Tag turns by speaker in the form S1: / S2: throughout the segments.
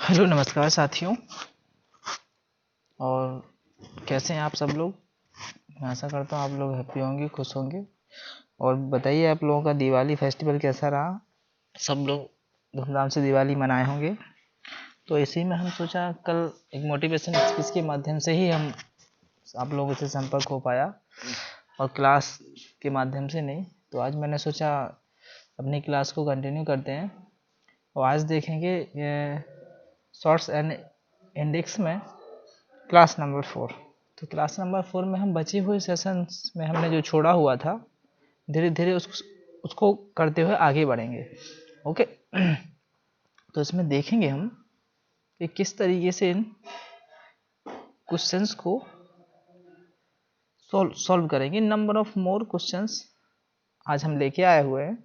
S1: Hello नमस्कार साथियों। और कैसे हैं आप सब लोग। मैं आशा करता हूँ आप लोग हैप्पी होंगे, खुश होंगे। और बताइए आप लोगों का दिवाली फेस्टिवल कैसा रहा। सब लोग धूमधाम से दिवाली मनाए होंगे। तो इसी में हम सोचा कल एक मोटिवेशन स्पीच के माध्यम से ही हम आप लोगों से संपर्क हो पाया और क्लास के माध्यम से नहीं। तो आज मैंने सोचा अपनी क्लास को कंटिन्यू करते हैं और आज देखेंगे शॉर्ट्स एंड इंडेक्स में क्लास नंबर 4। तो क्लास नंबर 4 में हम बचे हुए सेशंस में हमने जो छोड़ा हुआ था धीरे धीरे उसको करते हुए आगे बढ़ेंगे। ओके। तो इसमें देखेंगे हम कि किस तरीके से इन क्वेश्चंस को सॉल्व करेंगे। नंबर ऑफ मोर क्वेश्चंस आज हम लेके आए हुए हैं,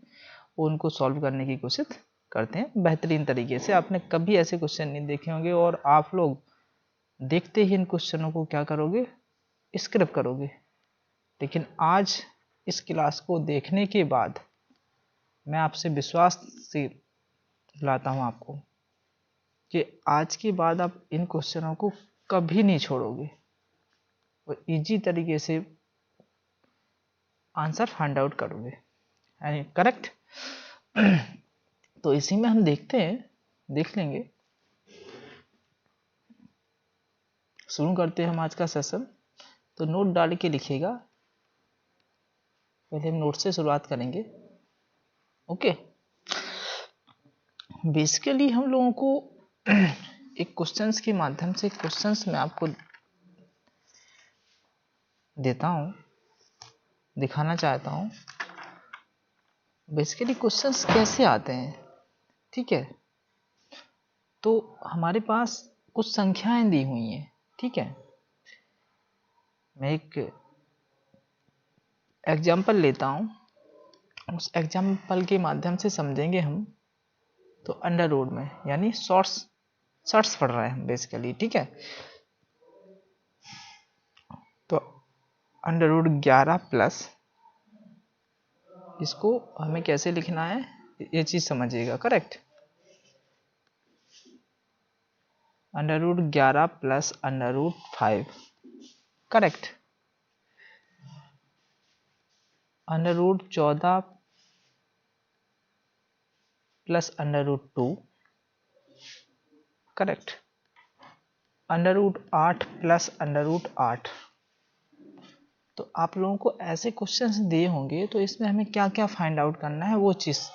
S1: उनको सॉल्व करने की कोशिश करते हैं बेहतरीन तरीके से। आपने कभी ऐसे क्वेश्चन नहीं देखे होंगे और आप लोग देखते ही इन क्वेश्चनों को क्या करोगे, स्क्रैप करोगे। लेकिन आज इस क्लास को देखने के बाद मैं आपसे विश्वास से लाता हूं आपको कि आज के बाद आप इन क्वेश्चनों को कभी नहीं छोड़ोगे और इजी तरीके से आंसर फाइंड आउट करोगे, यानी करेक्ट। तो इसी में हम देखते हैं, देख लेंगे। शुरू करते हैं हम आज का सेशन। तो नोट डाल के लिखिएगा। पहले हम नोट से शुरुआत करेंगे। ओके। बेसिकली हम लोगों को एक क्वेश्चंस के माध्यम से क्वेश्चंस में आपको देता हूं, दिखाना चाहता हूं बेसिकली क्वेश्चंस कैसे आते हैं। ठीक है। तो हमारे पास कुछ संख्याएं दी हुई हैं। ठीक है। मैं एक एग्जाम्पल लेता हूं, उस एग्जाम्पल के माध्यम से समझेंगे हम। तो अंडर रूट में यानी शॉर्ट्स पढ़ रहे हैं हम बेसिकली। ठीक है। तो अंडर रूट 11 प्लस, इसको हमें कैसे लिखना है ये चीज समझिएगा। Correct. Under root 11 plus under root 5। Correct. Under root 14 plus under root 2। Correct. Under root 8 plus under root 8। तो आप लोगों को ऐसे क्वेश्चंस दिए होंगे तो इसमें हमें क्या क्या फाइंड आउट करना है वो चीज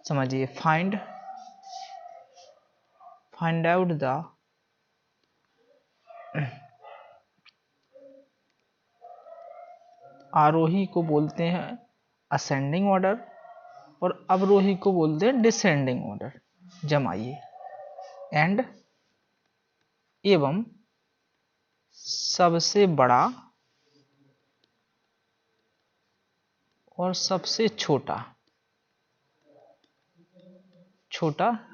S1: समझिए। फाइंड आउट द आरोही को बोलते हैं असेंडिंग ऑर्डर और अवरोही को बोलते हैं डिसेंडिंग ऑर्डर। जमाइए। एंड एवं सबसे बड़ा और सबसे छोटा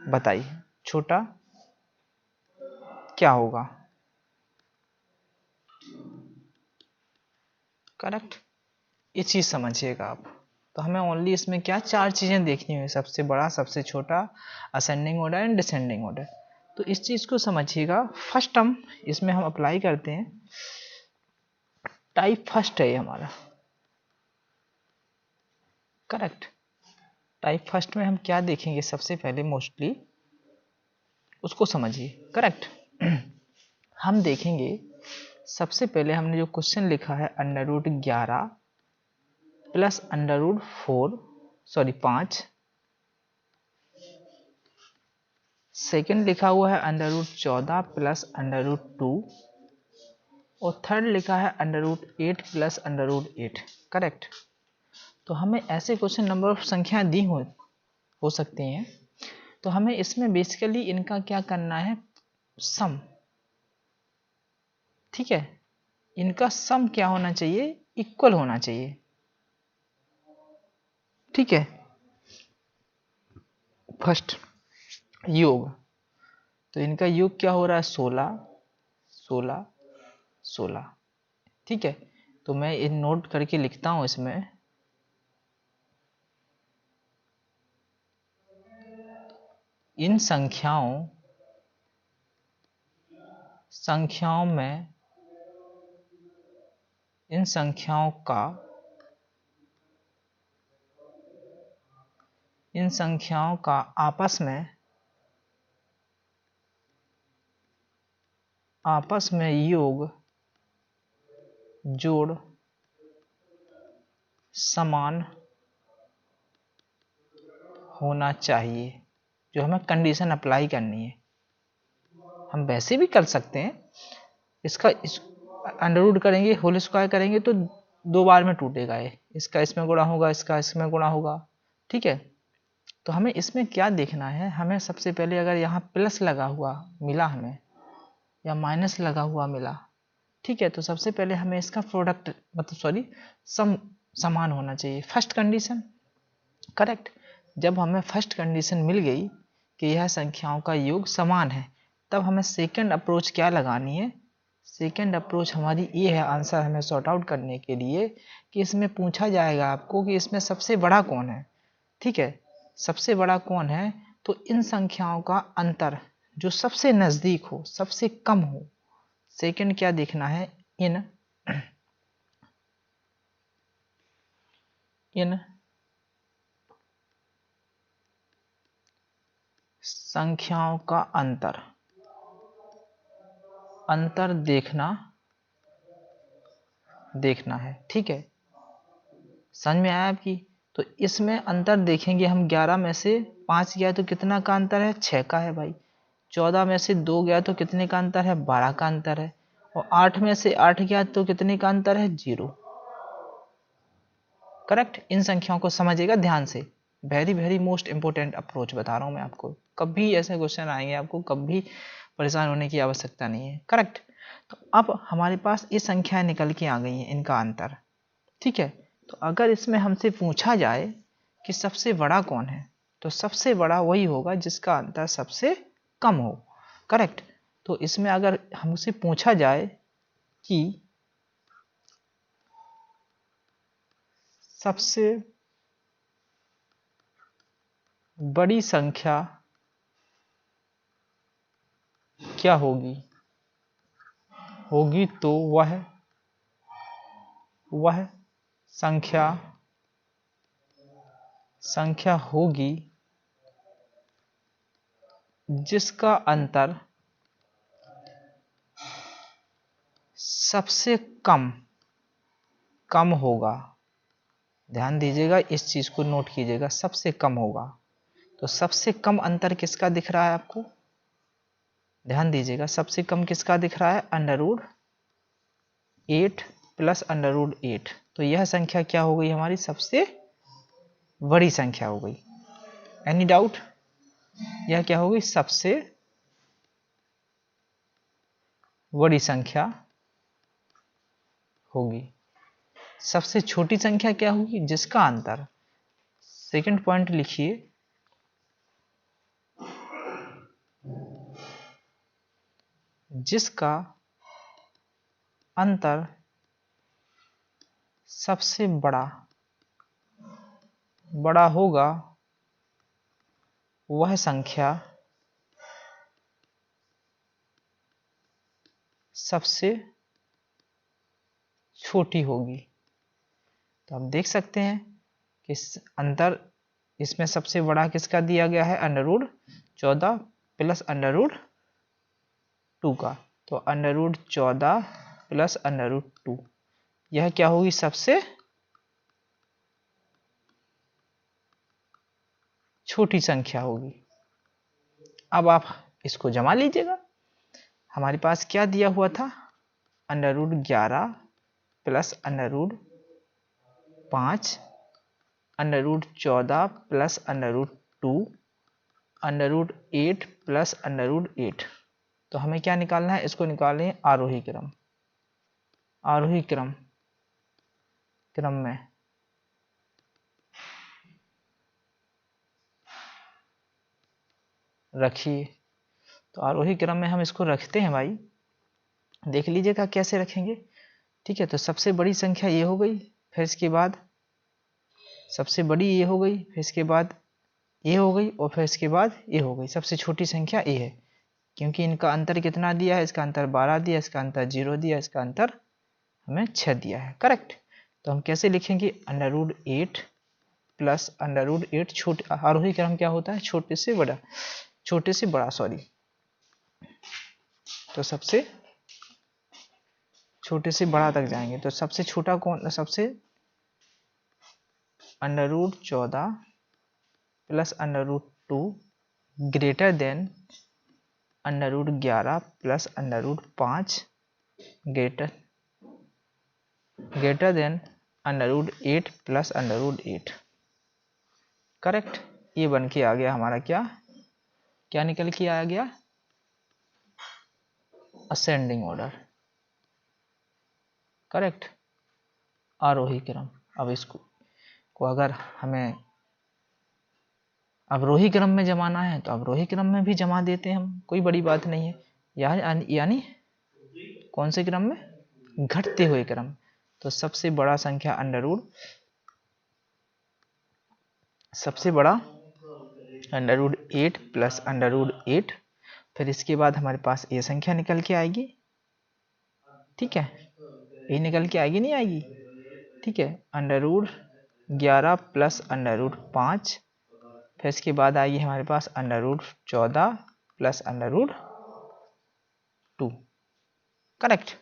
S1: बताइए। छोटा क्या होगा। करेक्ट। ये चीज समझिएगा आप। तो हमें ओनली इसमें क्या चार चीजें देखनी है, सबसे बड़ा, सबसे छोटा, ascending order and descending order. तो इस चीज को समझिएगा। फर्स्ट टर्म इसमें हम अप्लाई करते हैं। टाइप फर्स्ट है ये हमारा। करेक्ट। टाइप फर्स्ट में हम क्या देखेंगे सबसे पहले, मोस्टली उसको समझिए। करेक्ट। हम देखेंगे सबसे पहले हमने जो क्वेश्चन लिखा है under root 11 plus under root 5। Second लिखा हुआ है under root 14 plus under root 2 और थर्ड लिखा है under root 8 plus under root 8। Correct. तो हमें ऐसे क्वेश्चन नंबर ऑफ संख्या दी हो सकती हैं। तो हमें इसमें बेसिकली इनका क्या करना है, सम। ठीक है। इनका सम क्या होना चाहिए, इक्वल होना चाहिए। ठीक है। फर्स्ट योग, तो इनका योग क्या हो रहा है, 16 16 16। ठीक है। तो मैं इन नोट करके लिखता हूं इसमें। इन संख्याओं संख्याओं में इन संख्याओं का आपस में योग जोड़ समान होना चाहिए। जो हमें कंडीशन अप्लाई करनी है, हम वैसे भी कर सकते हैं। इसका अंडर रूट करेंगे, होल स्क्वायर करेंगे तो 2 बार में टूटेगा ये। इसका इसमें गुणा होगा, इसका इसमें गुणा होगा, ठीक है। तो हमें इसमें क्या देखना है, हमें सबसे पहले अगर यहाँ प्लस लगा हुआ मिला हमें या माइनस लगा हुआ मिला, ठीक है, तो सबसे पहले हमें इसका प्रोडक्ट मतलब सॉरी समान होना चाहिए। First condition correct. जब हमें फर्स्ट कंडीशन मिल गई कि यह संख्याओं का योग समान है, तब हमें सेकंड अप्रोच क्या लगानी है। सेकंड अप्रोच हमारी ये है, आंसर हमें सॉर्ट आउट करने के लिए, कि इसमें पूछा जाएगा आपको कि इसमें सबसे बड़ा कौन है, ठीक है। सबसे बड़ा कौन है, तो इन संख्याओं का अंतर जो सबसे नजदीक हो, सबसे कम हो। सेकंड क्या देखना है, इन संख्याओं का अंतर देखना है, ठीक है। समझ में आया आपकी। तो इसमें अंतर देखेंगे हम, 11 में से 5 गया तो कितना का अंतर है, 6 का है भाई। 14 में से 2 गया तो कितने का अंतर है, 12 का अंतर है। और 8 में से 8 गया तो कितने का अंतर है, 0। करेक्ट। इन संख्याओं को समझिएगा ध्यान से, very very most important approach बता रहा हूं मैं आपको। कभी ऐसे क्वेश्चन आएंगे, आपको कभी परेशान होने की आवश्यकता नहीं है। करेक्ट। तो अब हमारे पास ये संख्याएं निकल के आ गई हैं, इनका अंतर, ठीक है। तो अगर इसमें हमसे पूछा जाए कि सबसे बड़ा कौन है, तो सबसे बड़ा वही होगा जिसका अंतर सबसे कम हो। करेक्ट। तो इसमें अगर हमसे पूछा जाए कि सबसे बड़ी संख्या क्या होगी, तो वह संख्या होगी जिसका अंतर सबसे कम होगा। ध्यान दीजिएगा, इस चीज को नोट कीजिएगा, सबसे कम होगा। तो सबसे कम अंतर किसका दिख रहा है आपको, ध्यान दीजिएगा, सबसे कम किसका दिख रहा है, √8 प्लस √8। तो यह संख्या क्या हो गई, हमारी सबसे बड़ी संख्या हो गई। एनी डाउट, यह क्या होगी, सबसे बड़ी संख्या होगी। सबसे छोटी संख्या क्या होगी, जिसका अंतर, सेकंड पॉइंट लिखिए, जिसका अंतर सबसे बड़ा होगा, वह संख्या सबसे छोटी होगी। तो आप देख सकते हैं कि अंतर इसमें सबसे बड़ा किसका दिया गया है, √14 प्लस √2 का। तो √14 प्लस √2, यह क्या होगी, सबसे छोटी संख्या होगी। अब आप इसको जमा लीजिएगा। हमारे पास क्या दिया हुआ था, √11 प्लस √5, √14 प्लस √2, √8 प्लस √8। तो हमें क्या निकालना है, इसको निकालें आरोही क्रम में। रखिए। तो आरोही क्रम में हम इसको रखते हैं भाई, देख लीजिएगा कैसे रखेंगे, ठीक है। तो सबसे बड़ी संख्या ये हो गई, फिर इसके बाद सबसे बड़ी ये हो गई, फिर इसके बाद ये हो गई, और फिर इसके बाद ये हो गई। सबसे छोटी संख्या ये है। क्योंकि इनका अंतर कितना दिया है, इसका अंतर 12 दिया, इसका अंतर 0 दिया, इसका अंतर हमें 6 दिया है। करेक्ट। तो हम कैसे लिखेंगे, √8 प्लस √8 छोटे, आरोही क्रम क्या होता है, छोटे से बड़ा सॉरी। तो सबसे छोटे से बड़ा तक जाएंगे। तो सबसे छोटा कौन, सबसे √14 plus √2 greater than √11 plus √5 greater than √8 plus √8। Correct. ये बन के आ गया हमारा क्या निकल के आ गया, असेंडिंग ऑर्डर। करेक्ट, आरोही क्रम। अब इसको अगर हमें अवरोही क्रम में जमाना है तो अवरोही क्रम में भी जमा देते हैं हम, कोई बड़ी बात नहीं है। यानी कौन से क्रम में, घटते हुए क्रम। तो सबसे बड़ा संख्या सबसे बड़ा √8 प्लस √8, फिर इसके बाद हमारे पास ये संख्या निकल के आएगी। ठीक है, ये निकल के आएगी, नहीं आएगी, ठीक है। √11 प्लस √5, फिर इसके बाद आएगी हमारे पास √14 प्लस √2। करेक्ट।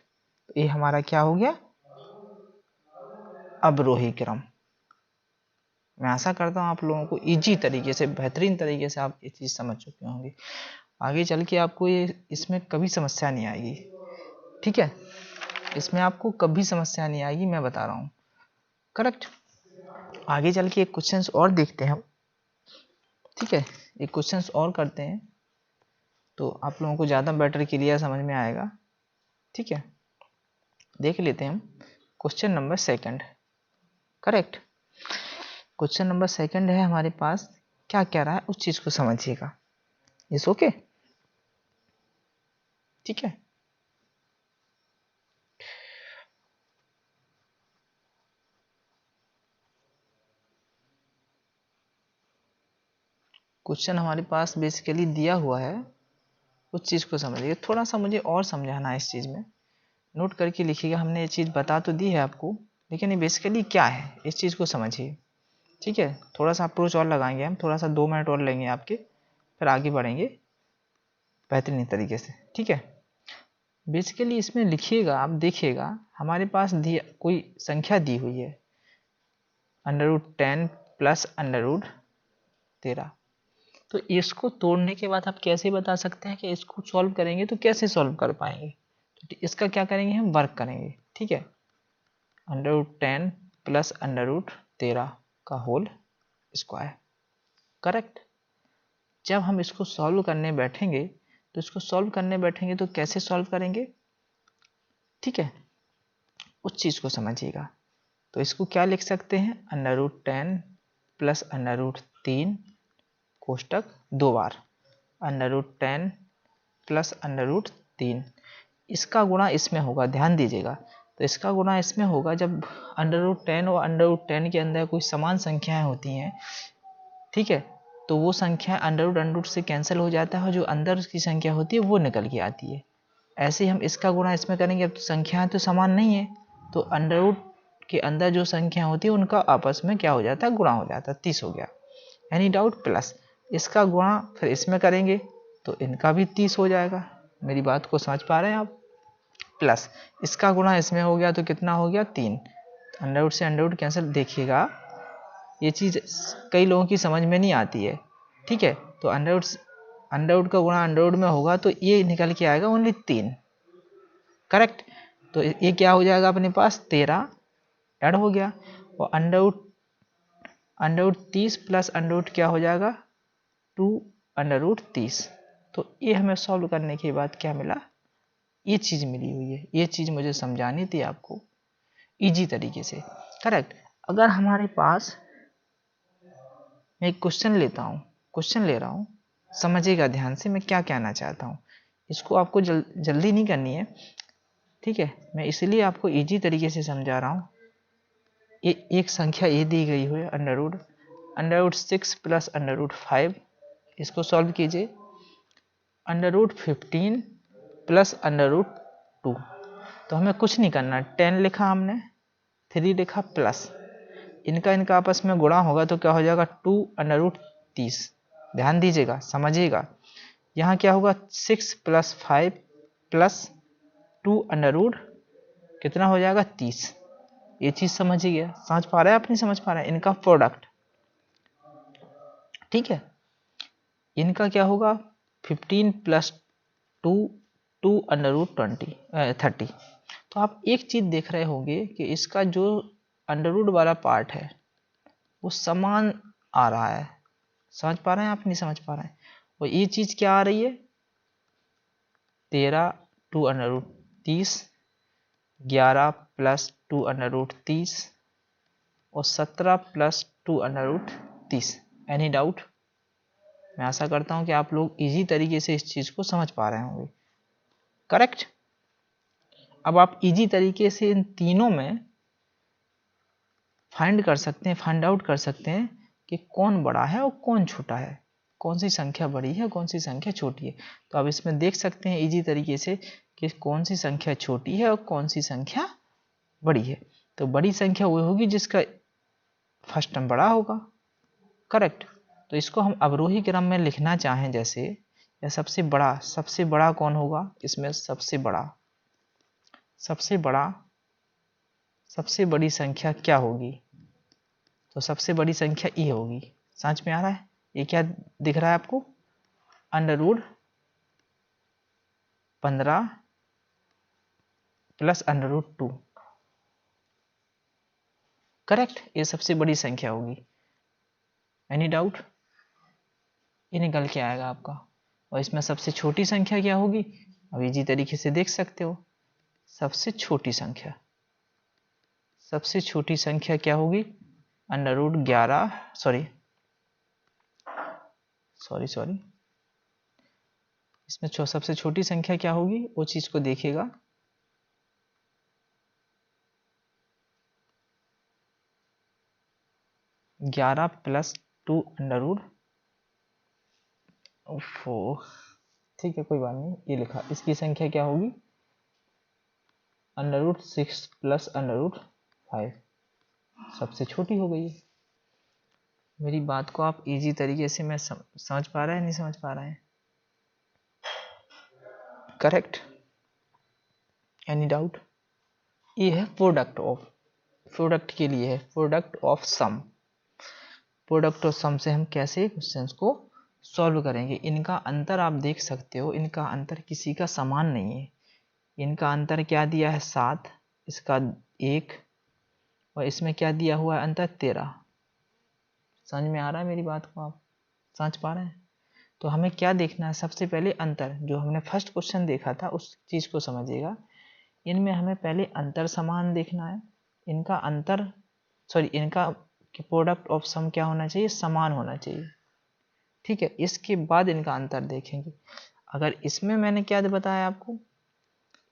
S1: ये हमारा क्या हो गया, अवरोही क्रम। मैं आशा करता हूँ आप लोगों को इजी तरीके से, बेहतरीन तरीके से आप ये चीज़ समझ चुके होंगे। आगे चल के आपको ये इसमें कभी समस्या नहीं आएगी। ठीक है, इसमें आपको कभी समस्या नहीं आएगी, मैं बता रहा हूँ। करेक्ट। आगे चल के एक क्वेश्चन और देखते हैं हम। ठीक है, एक क्वेश्चन और करते हैं तो आप लोगों को ज़्यादा बेटर क्लियर समझ में आएगा। ठीक है, देख लेते हैं हम question number 2। Correct. Question number 2 है हमारे पास, क्या कह रहा है उस चीज़ को समझिएगा। इस ओके। ठीक है, क्वेश्चन हमारे पास बेसिकली दिया हुआ है, उस चीज़ को समझिए। थोड़ा सा मुझे और समझाना है इस चीज़ में, नोट करके लिखिएगा। हमने ये चीज़ बता तो दी है आपको, लेकिन ये बेसिकली क्या है, इस चीज़ को समझिए। ठीक है, थोड़ा सा अप्रोच और लगाएंगे हम, थोड़ा सा 2 मिनट और लेंगे आपके, फिर आगे बढ़ेंगे बेहतरीन तरीके से। ठीक है, बेसिकली इसमें लिखिएगा, आप देखिएगा हमारे पास कोई संख्या दी हुई है √10 प्लस √13। तो इसको तोड़ने के बाद आप कैसे बता सकते हैं कि इसको सॉल्व करेंगे तो कैसे सॉल्व कर पाएंगे। तो इसका क्या करेंगे, हम वर्क करेंगे। ठीक है, √10 प्लस √13 का होल स्क्वायर। करेक्ट। जब हम इसको सॉल्व करने बैठेंगे तो कैसे सॉल्व करेंगे। ठीक है, उस चीज़ को समझिएगा। तो इसको क्या लिख सकते हैं, √10 प्लस √3 कोष्टक 2 बार, √10 प्लस √3, इसका गुणा इसमें होगा, ध्यान दीजिएगा। तो इसका गुणा इसमें होगा जब √10 और √10 के अंदर कोई समान संख्याएं होती हैं। ठीक है, तो वो संख्या √√ से कैंसिल हो जाता है और जो अंदर की संख्या होती है वो निकल के आती है। ऐसे ही हम इसका गुणा इसमें करेंगे। अब तो संख्याएं तो समान नहीं है, तो √ के अंदर जो संख्या होती है उनका आपस में क्या हो जाता है, गुणा हो जाता है, 30 हो गया। Any doubt. प्लस इसका गुणा फिर इसमें करेंगे तो इनका भी 30 हो जाएगा। मेरी बात को समझ पा रहे हैं आप। प्लस इसका गुणा इसमें हो गया तो कितना हो गया, 3। √ से √ कैंसिल। देखिएगा ये चीज़ कई लोगों की समझ में नहीं आती है। ठीक है, तो √ का गुणा √ में होगा तो ये निकल के आएगा ओनली 3। करेक्ट। तो ये क्या हो जाएगा अपने पास, 13 ऐड हो गया, और √30 प्लस √ क्या हो जाएगा, 2√30। तो ये हमें सॉल्व करने के बाद क्या मिला, ये चीज़ मिली हुई है। ये चीज़ मुझे समझानी थी आपको इजी तरीके से। करेक्ट। अगर हमारे पास, मैं एक क्वेश्चन ले रहा हूँ, समझिएगा ध्यान से मैं क्या कहना चाहता हूँ। इसको आपको जल्दी नहीं करनी है। ठीक है, मैं इसलिए आपको इजी तरीके से समझा रहा हूँ। एक संख्या ये दी गई हुई है √6 प्लस √5, इसको सॉल्व कीजिए। √15 प्लस √2। तो हमें कुछ नहीं करना, 10 लिखा हमने, 3 लिखा प्लस, इनका आपस में गुणा होगा तो क्या हो जाएगा 2√30। ध्यान दीजिएगा, समझिएगा, यहाँ क्या होगा 6 + 5 + 2 कितना हो जाएगा 30। ये चीज समझिए, समझ पा रहे हैं आप, नहीं समझ पा रहे हैं? इनका प्रोडक्ट, ठीक है, इनका क्या होगा 15 + 2 2√30। तो आप एक चीज देख रहे होंगे कि इसका जो अंडर वाला पार्ट है वो समान आ रहा है। समझ पा रहे हैं आप, नहीं समझ पा रहे हैं? और ये चीज क्या आ रही है 13 2√30, 11 + 2√30 और 17 + 2√30। Any doubt? मैं आशा करता हूं कि आप लोग इजी तरीके से इस चीज को समझ पा रहे होंगे। करेक्ट। अब आप इजी तरीके से इन तीनों में फाइंड आउट कर सकते हैं कि कौन बड़ा है और कौन छोटा है, कौन सी संख्या बड़ी है, कौन सी संख्या छोटी है। तो आप इसमें देख सकते हैं इजी तरीके से कि कौन सी संख्या छोटी है और कौन सी संख्या बड़ी है। तो बड़ी संख्या वो होगी जिसका फर्स्ट टर्म बड़ा होगा। करेक्ट। तो इसको हम अवरोही क्रम में लिखना चाहें जैसे, या सबसे बड़ा कौन होगा इसमें? सबसे बड़ी संख्या क्या होगी? तो सबसे बड़ी संख्या ये होगी। समझ में आ रहा है? ये क्या दिख रहा है आपको? √15 प्लस √2। करेक्ट, ये सबसे बड़ी संख्या होगी। Any doubt? ये निकल के आएगा आपका। और इसमें सबसे छोटी संख्या क्या होगी? अब इजी तरीके से देख सकते हो, सबसे छोटी संख्या क्या होगी? √11 सॉरी इसमें सबसे छोटी संख्या क्या होगी वो चीज को देखिएगा। ग्यारह + 2 ठीक है, कोई बात नहीं, ये लिखा। इसकी संख्या क्या होगी? √6 + √5, सबसे छोटी हो गई है। मेरी बात को आप इजी तरीके से मैं समझ पा रहे हैं, नहीं समझ पा रहे हैं? करेक्ट। Any doubt? ये है प्रोडक्ट के लिए है, प्रोडक्ट ऑफ सम से हम कैसे क्वेश्चंस को सॉल्व करेंगे। इनका अंतर आप देख सकते हो, इनका अंतर किसी का समान नहीं है। इनका अंतर क्या दिया है 7, इसका 1, और इसमें क्या दिया हुआ है अंतर 13। समझ में आ रहा है मेरी बात को? आप समझ पा रहे हैं? तो हमें क्या देखना है? सबसे पहले अंतर, जो हमने फर्स्ट क्वेश्चन देखा था उस चीज को समझिएगा। इनमें हमें पहले अंतर समान देखना है। इनका प्रोडक्ट ऑफ सम क्या होना चाहिए? समान होना चाहिए। ठीक है, इसके बाद इनका अंतर देखेंगे। अगर इसमें मैंने क्या बताया आपको,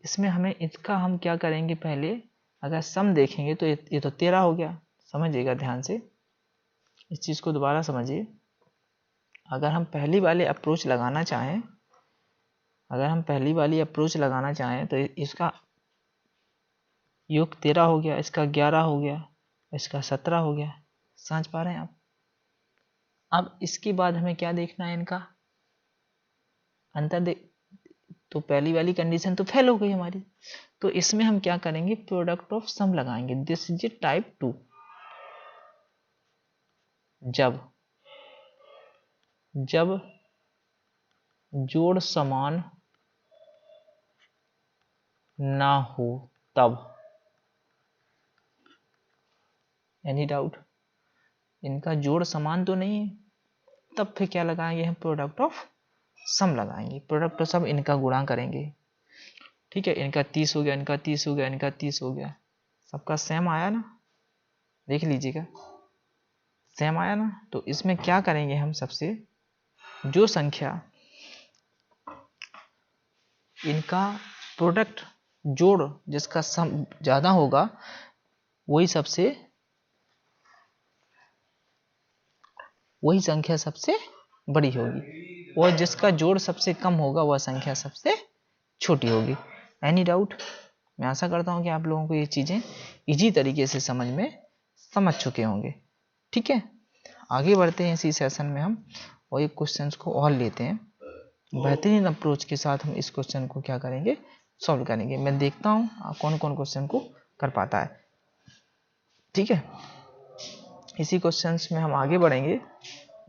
S1: इसमें हम क्या करेंगे पहले, अगर सम देखेंगे तो ये तो 13 हो गया। समझिएगा ध्यान से, इस चीज को दोबारा समझिए। अगर हम पहली वाली अप्रोच लगाना चाहें तो इसका योग 13 हो गया, इसका 11 हो गया, इसका 17 हो गया। समझ पा रहे हैं आप? अब इसके बाद हमें क्या देखना है? इनका अंतर तो पहली वाली कंडीशन तो फेल हो गई हमारी। तो इसमें हम क्या करेंगे? प्रोडक्ट ऑफ सम लगाएंगे। This is type 2। जब जोड़ समान ना हो तब। Any doubt? इनका जोड़ समान तो नहीं है, तब फिर क्या लगाएंगे हम? प्रोडक्ट ऑफ सम लगाएंगे। प्रोडक्ट ऑफ सम इनका गुणा करेंगे। ठीक है, इनका 30 हो गया, इनका 30 हो गया, इनका 30 हो गया, सबका सेम आया ना? देख लीजिएगा, सेम आया ना? तो इसमें क्या करेंगे हम? सबसे जो संख्या इनका प्रोडक्ट जोड़ जिसका सम ज्यादा होगा वही संख्या सबसे बड़ी होगी। और जिसका जोड़ सबसे कम होगा वह संख्या सबसे छोटी होगी। Any doubt? मैं आशा करता हूँ कि आप लोगों को ये चीज़ें इजी तरीके से समझ चुके होंगे। ठीक है, आगे बढ़ते हैं इसी सेशन में हम और एक क्वेश्चन को और लेते हैं। बेहतरीन अप्रोच के साथ हम इस क्वेश्चन को क्या करेंगे, सॉल्व करेंगे। मैं देखता हूँ कौन कौन क्वेश्चन को कर पाता है। ठीक है, इसी क्वेश्चन में हम आगे बढ़ेंगे।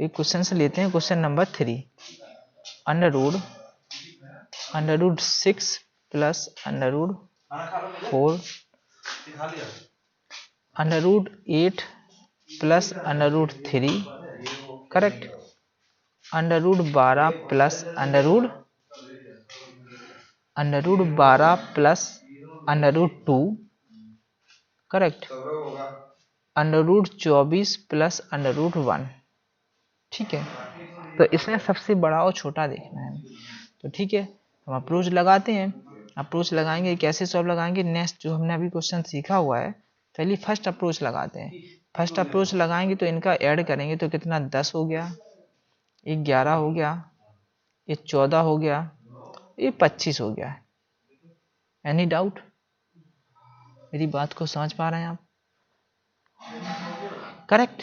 S1: एक क्वेश्चन से लेते हैं, question number 3। Under root 6 plus under root 4 under root 8 plus under root 3, correct. Under root 12 plus under root 2, correct. Under root 24 plus under root 1। ठीक है, तो इसमें सबसे बड़ा और छोटा देखना है। तो ठीक है, हम अप्रोच लगाते हैं। अप्रोच लगाएंगे, कैसे सॉल्व लगाएंगे, नेक्स्ट जो हमने अभी क्वेश्चन सीखा हुआ है, पहले फर्स्ट अप्रोच लगाते हैं। फर्स्ट अप्रोच लगाएंगे तो इनका ऐड करेंगे तो कितना, 10 हो गया, ये 11 हो गया, ये 14 हो गया, ये 25 हो गया। Any doubt? मेरी बात को समझ पा रहे हैं आप? करेक्ट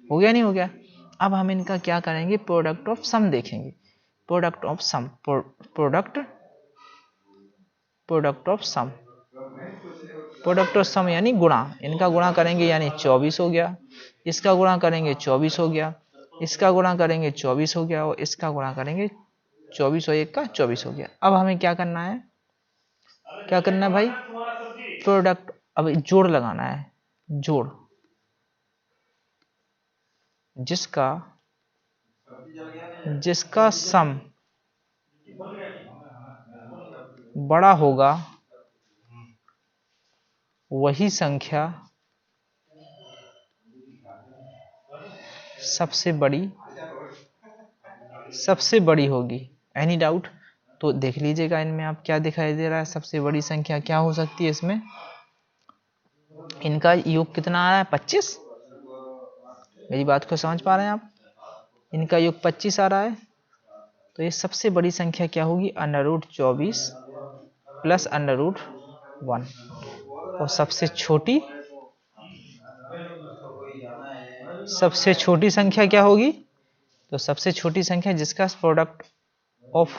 S1: हो गया, नहीं हो गया? अब हम इनका क्या करेंगे, प्रोडक्ट ऑफ सम देखेंगे। Product of sum, product of sum यानी गुणा। इनका गुणा करेंगे यानी 24 हो गया, इसका गुणा करेंगे 24 हो गया, इसका गुणा करेंगे 24 हो गया, और इसका गुणा करेंगे 24 और 1 का 24 हो गया। अब हमें क्या करना है, क्या करना है भाई, प्रोडक्ट। अब जोड़ लगाना है, जोड़, जिसका सम बड़ा होगा वही संख्या सबसे बड़ी होगी। Any doubt? तो देख लीजिएगा इनमें आप क्या दिखाई दे रहा है, सबसे बड़ी संख्या क्या हो सकती है इसमें। इनका योग कितना आ रहा है, 25। मेरी बात को समझ पा रहे हैं आप? इनका योग 25 आ रहा है, तो ये सबसे बड़ी संख्या क्या होगी, under root 24 plus under root 1। और सबसे छोटी संख्या क्या होगी, तो सबसे छोटी संख्या जिसका प्रोडक्ट ऑफ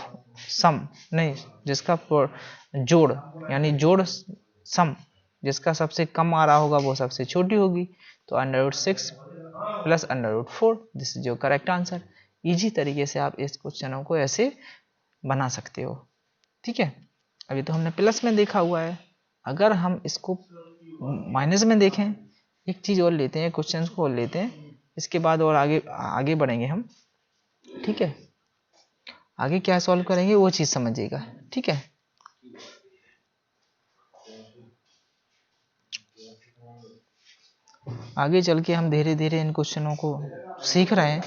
S1: सम, नहीं, जिसका जोड़ यानी जोड़ सम जिसका सबसे कम आ रहा होगा वो सबसे छोटी होगी। तो under root 6 plus under root 4, this is your correct answer. Easy तरीके से आप इस क्वेश्चनों को ऐसे बना सकते हो। ठीक है, अभी तो हमने प्लस में देखा हुआ है, अगर हम इसको माइनस में देखें, एक चीज और लेते हैं, क्वेश्चन को और लेते हैं, इसके बाद और आगे बढ़ेंगे हम। ठीक है, आगे क्या सॉल्व करेंगे वो चीज समझिएगा। ठीक है, आगे चल के हम धीरे धीरे इन क्वेश्चनों को सीख रहे हैं।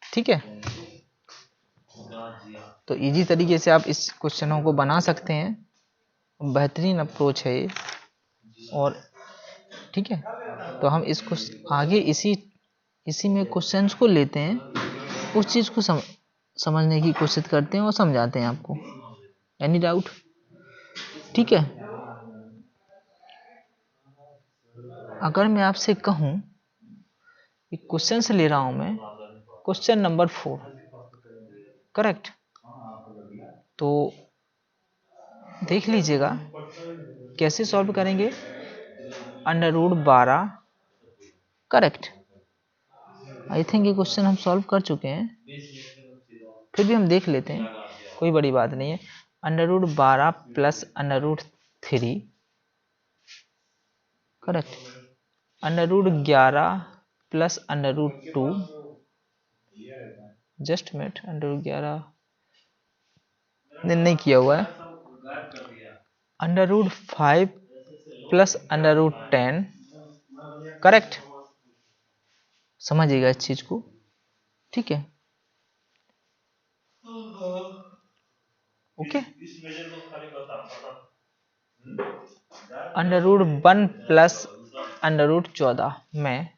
S1: ठीक है, तो इजी तरीके से आप इस क्वेश्चनों को बना सकते हैं, बेहतरीन अप्रोच है ये। और ठीक है, तो हम इसको आगे इसी में क्वेश्चंस को लेते हैं, उस चीज को समझने की कोशिश करते हैं और समझाते हैं आपको। Any doubt? ठीक है, अगर मैं आपसे कहूं, एक क्वेश्चन से ले रहा हूं मैं, क्वेश्चन नंबर 4, करेक्ट। तो देख लीजिएगा कैसे सॉल्व करेंगे। Under root 12, correct. I think ये क्वेश्चन हम सॉल्व कर चुके हैं, फिर भी हम देख लेते हैं, कोई बड़ी बात नहीं है। Under root 12 plus under root 3, correct. Under root 11 plus under root 2, just minute, under root 11 नहीं किया हुआ है। Under root 5 plus under root 10, correct. समझिएगा इस चीज को। ठीक है, okay. Under root 1 plus under root 14 में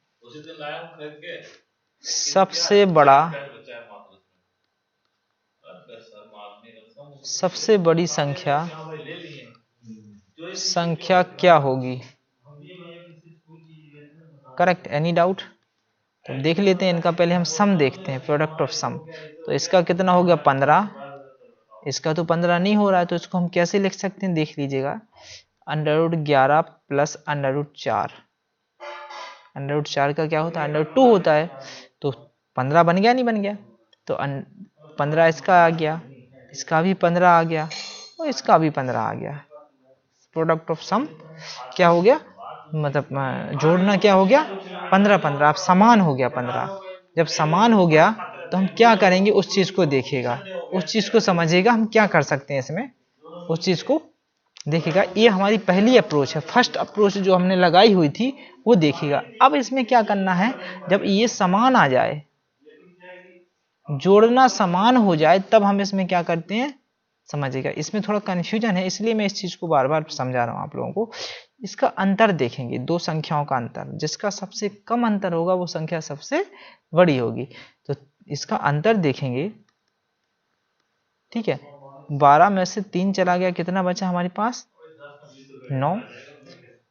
S1: सबसे बड़ा सबसे बड़ी संख्या क्या होगी? Correct, any doubt? तो देख लेते हैं इनका, पहले हम सम देखते हैं, प्रोडक्ट ऑफ सम। तो इसका कितना हो गया 15, इसका तो 15 नहीं हो रहा है, तो इसको हम कैसे लिख सकते हैं देख लीजिएगा, √11 प्लस √4। √4 का क्या होता है, √2 होता है, तो 15 बन गया नहीं बन गया? तो 15 इसका आ गया, इसका भी 15 आ गया, और इसका भी 15 आ गया। प्रोडक्ट ऑफ सम क्या हो गया, मतलब जोड़ना क्या हो गया, 15 15, अब समान हो गया 15। जब समान हो गया तो हम क्या करेंगे, उस चीज को देखेगा, उस चीज को समझेगा, हम क्या कर सकते हैं इसमें, उस चीज को देखेगा। ये हमारी पहली अप्रोच है, फर्स्ट अप्रोच जो हमने लगाई हुई थी वो देखेगा। अब इसमें क्या करना है, जब ये समान आ जाए, जोड़ना समान हो जाए, तब हम इसमें क्या करते हैं समझिएगा। इसमें थोड़ा कंफ्यूजन है, इसलिए मैं इस चीज को बार बार समझा रहा हूं आप लोगों को। इसका अंतर देखेंगे, दो संख्याओं का अंतर, जिसका सबसे कम अंतर होगा वो संख्या सबसे बड़ी होगी। तो इसका अंतर देखेंगे, ठीक है। 12 में से 3 चला गया, कितना बचा हमारे पास, 9।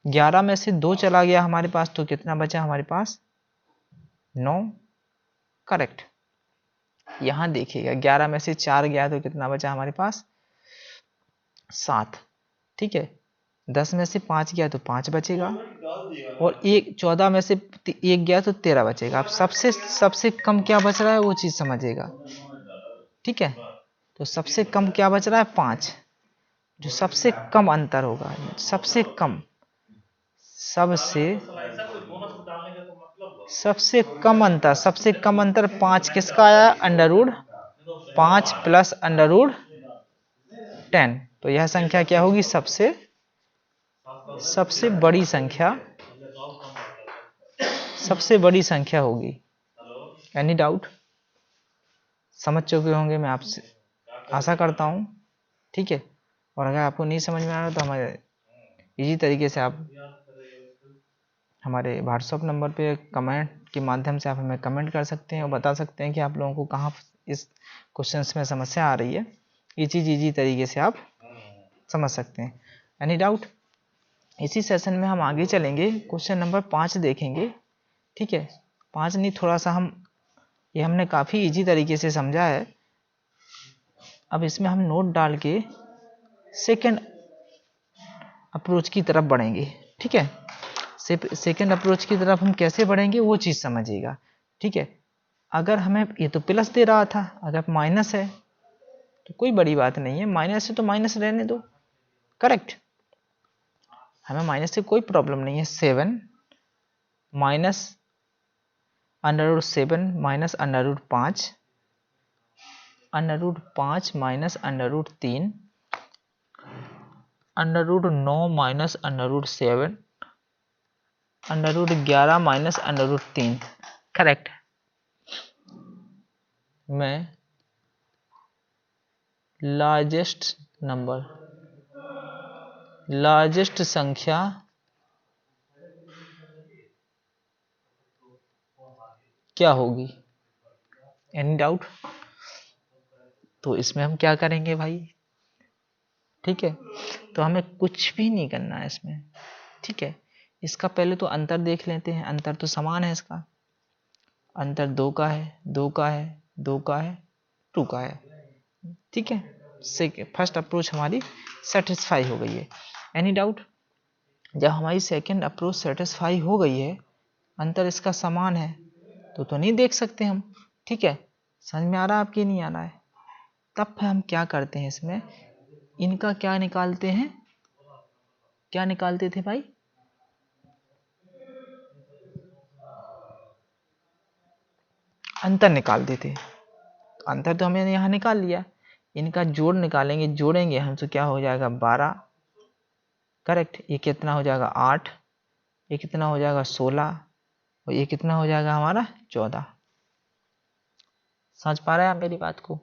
S1: 11 में से 2 चला गया हमारे पास, तो कितना बचा हमारे पास, 9। करेक्ट। यहां देखिएगा 11 में से 4 गया तो कितना बचा हमारे पास, 7। ठीक है, 10 में से 5 गया तो 5 बचेगा, और 14 में से 1 गया तो 13 बचेगा। अब सबसे कम क्या बच रहा है वो चीज समझिएगा, ठीक है। तो सबसे कम क्या बच रहा है, 5। जो सबसे कम अंतर होगा, सबसे कम, सबसे कम अंतर 5 किसका आया, √5 प्लस √10। तो यह संख्या क्या होगी, सबसे बड़ी संख्या, सबसे बड़ी संख्या होगी। Any doubt? समझ चुके होंगे, मैं आपसे आशा करता हूं, ठीक है। और अगर आपको नहीं समझ में आ रहा तो हमारे इजी तरीके से आप हमारे व्हाट्सएप नंबर पे कमेंट के माध्यम से आप हमें कमेंट कर सकते हैं और बता सकते हैं कि आप लोगों को कहाँ इस क्वेश्चंस में समस्या आ रही है। ये चीज़ इजी तरीके से आप समझ सकते हैं। Any doubt? इसी सेशन में हम आगे चलेंगे, क्वेश्चन नंबर 5 देखेंगे, ठीक है। 5 नहीं, थोड़ा सा ये हमने काफ़ी इजी तरीके से समझा है। अब इसमें हम नोट डाल के सेकेंड अप्रोच की तरफ बढ़ेंगे, ठीक है। सेकेंड अप्रोच की तरफ हम कैसे बढ़ेंगे वो चीज़ समझिएगा, ठीक है। अगर हमें ये तो प्लस दे रहा था, अगर माइनस है तो कोई बड़ी बात नहीं है, माइनस है तो माइनस रहने दो, करेक्ट। हमें माइनस से कोई प्रॉब्लम नहीं है। 7 minus √7 minus √5, √5 minus √3, √9 minus √7, √11 minus √3। Correct. मैं लार्जेस्ट संख्या क्या होगी, एनी डाउट? तो इसमें हम क्या करेंगे भाई, ठीक है। तो हमें कुछ भी नहीं करना है इसमें, ठीक है। इसका पहले तो अंतर देख लेते हैं, अंतर तो समान है, इसका अंतर 2 का है, 2 का है, 2 का है, 2 का है, ठीक है। फर्स्ट अप्रोच हमारी सेटिस्फाई हो गई है। Any doubt? जब हमारी सेकंड अप्रोच सेटिस्फाई हो गई है, अंतर इसका समान है, तो नहीं देख सकते हम, ठीक है। समझ में आ रहा है आपके, नहीं आ रहा है? तब हम क्या करते हैं, इसमें इनका क्या निकालते हैं, क्या निकालते थे भाई, अंतर निकालते थे। अंतर तो हमने यहाँ निकाल लिया, इनका जोड़ निकालेंगे, जोड़ेंगे हम तो क्या हो जाएगा 12, करेक्ट। ये कितना हो जाएगा 8, ये कितना हो जाएगा 16, और ये कितना हो जाएगा हमारा 14। समझ पा रहे हैं आप मेरी बात को?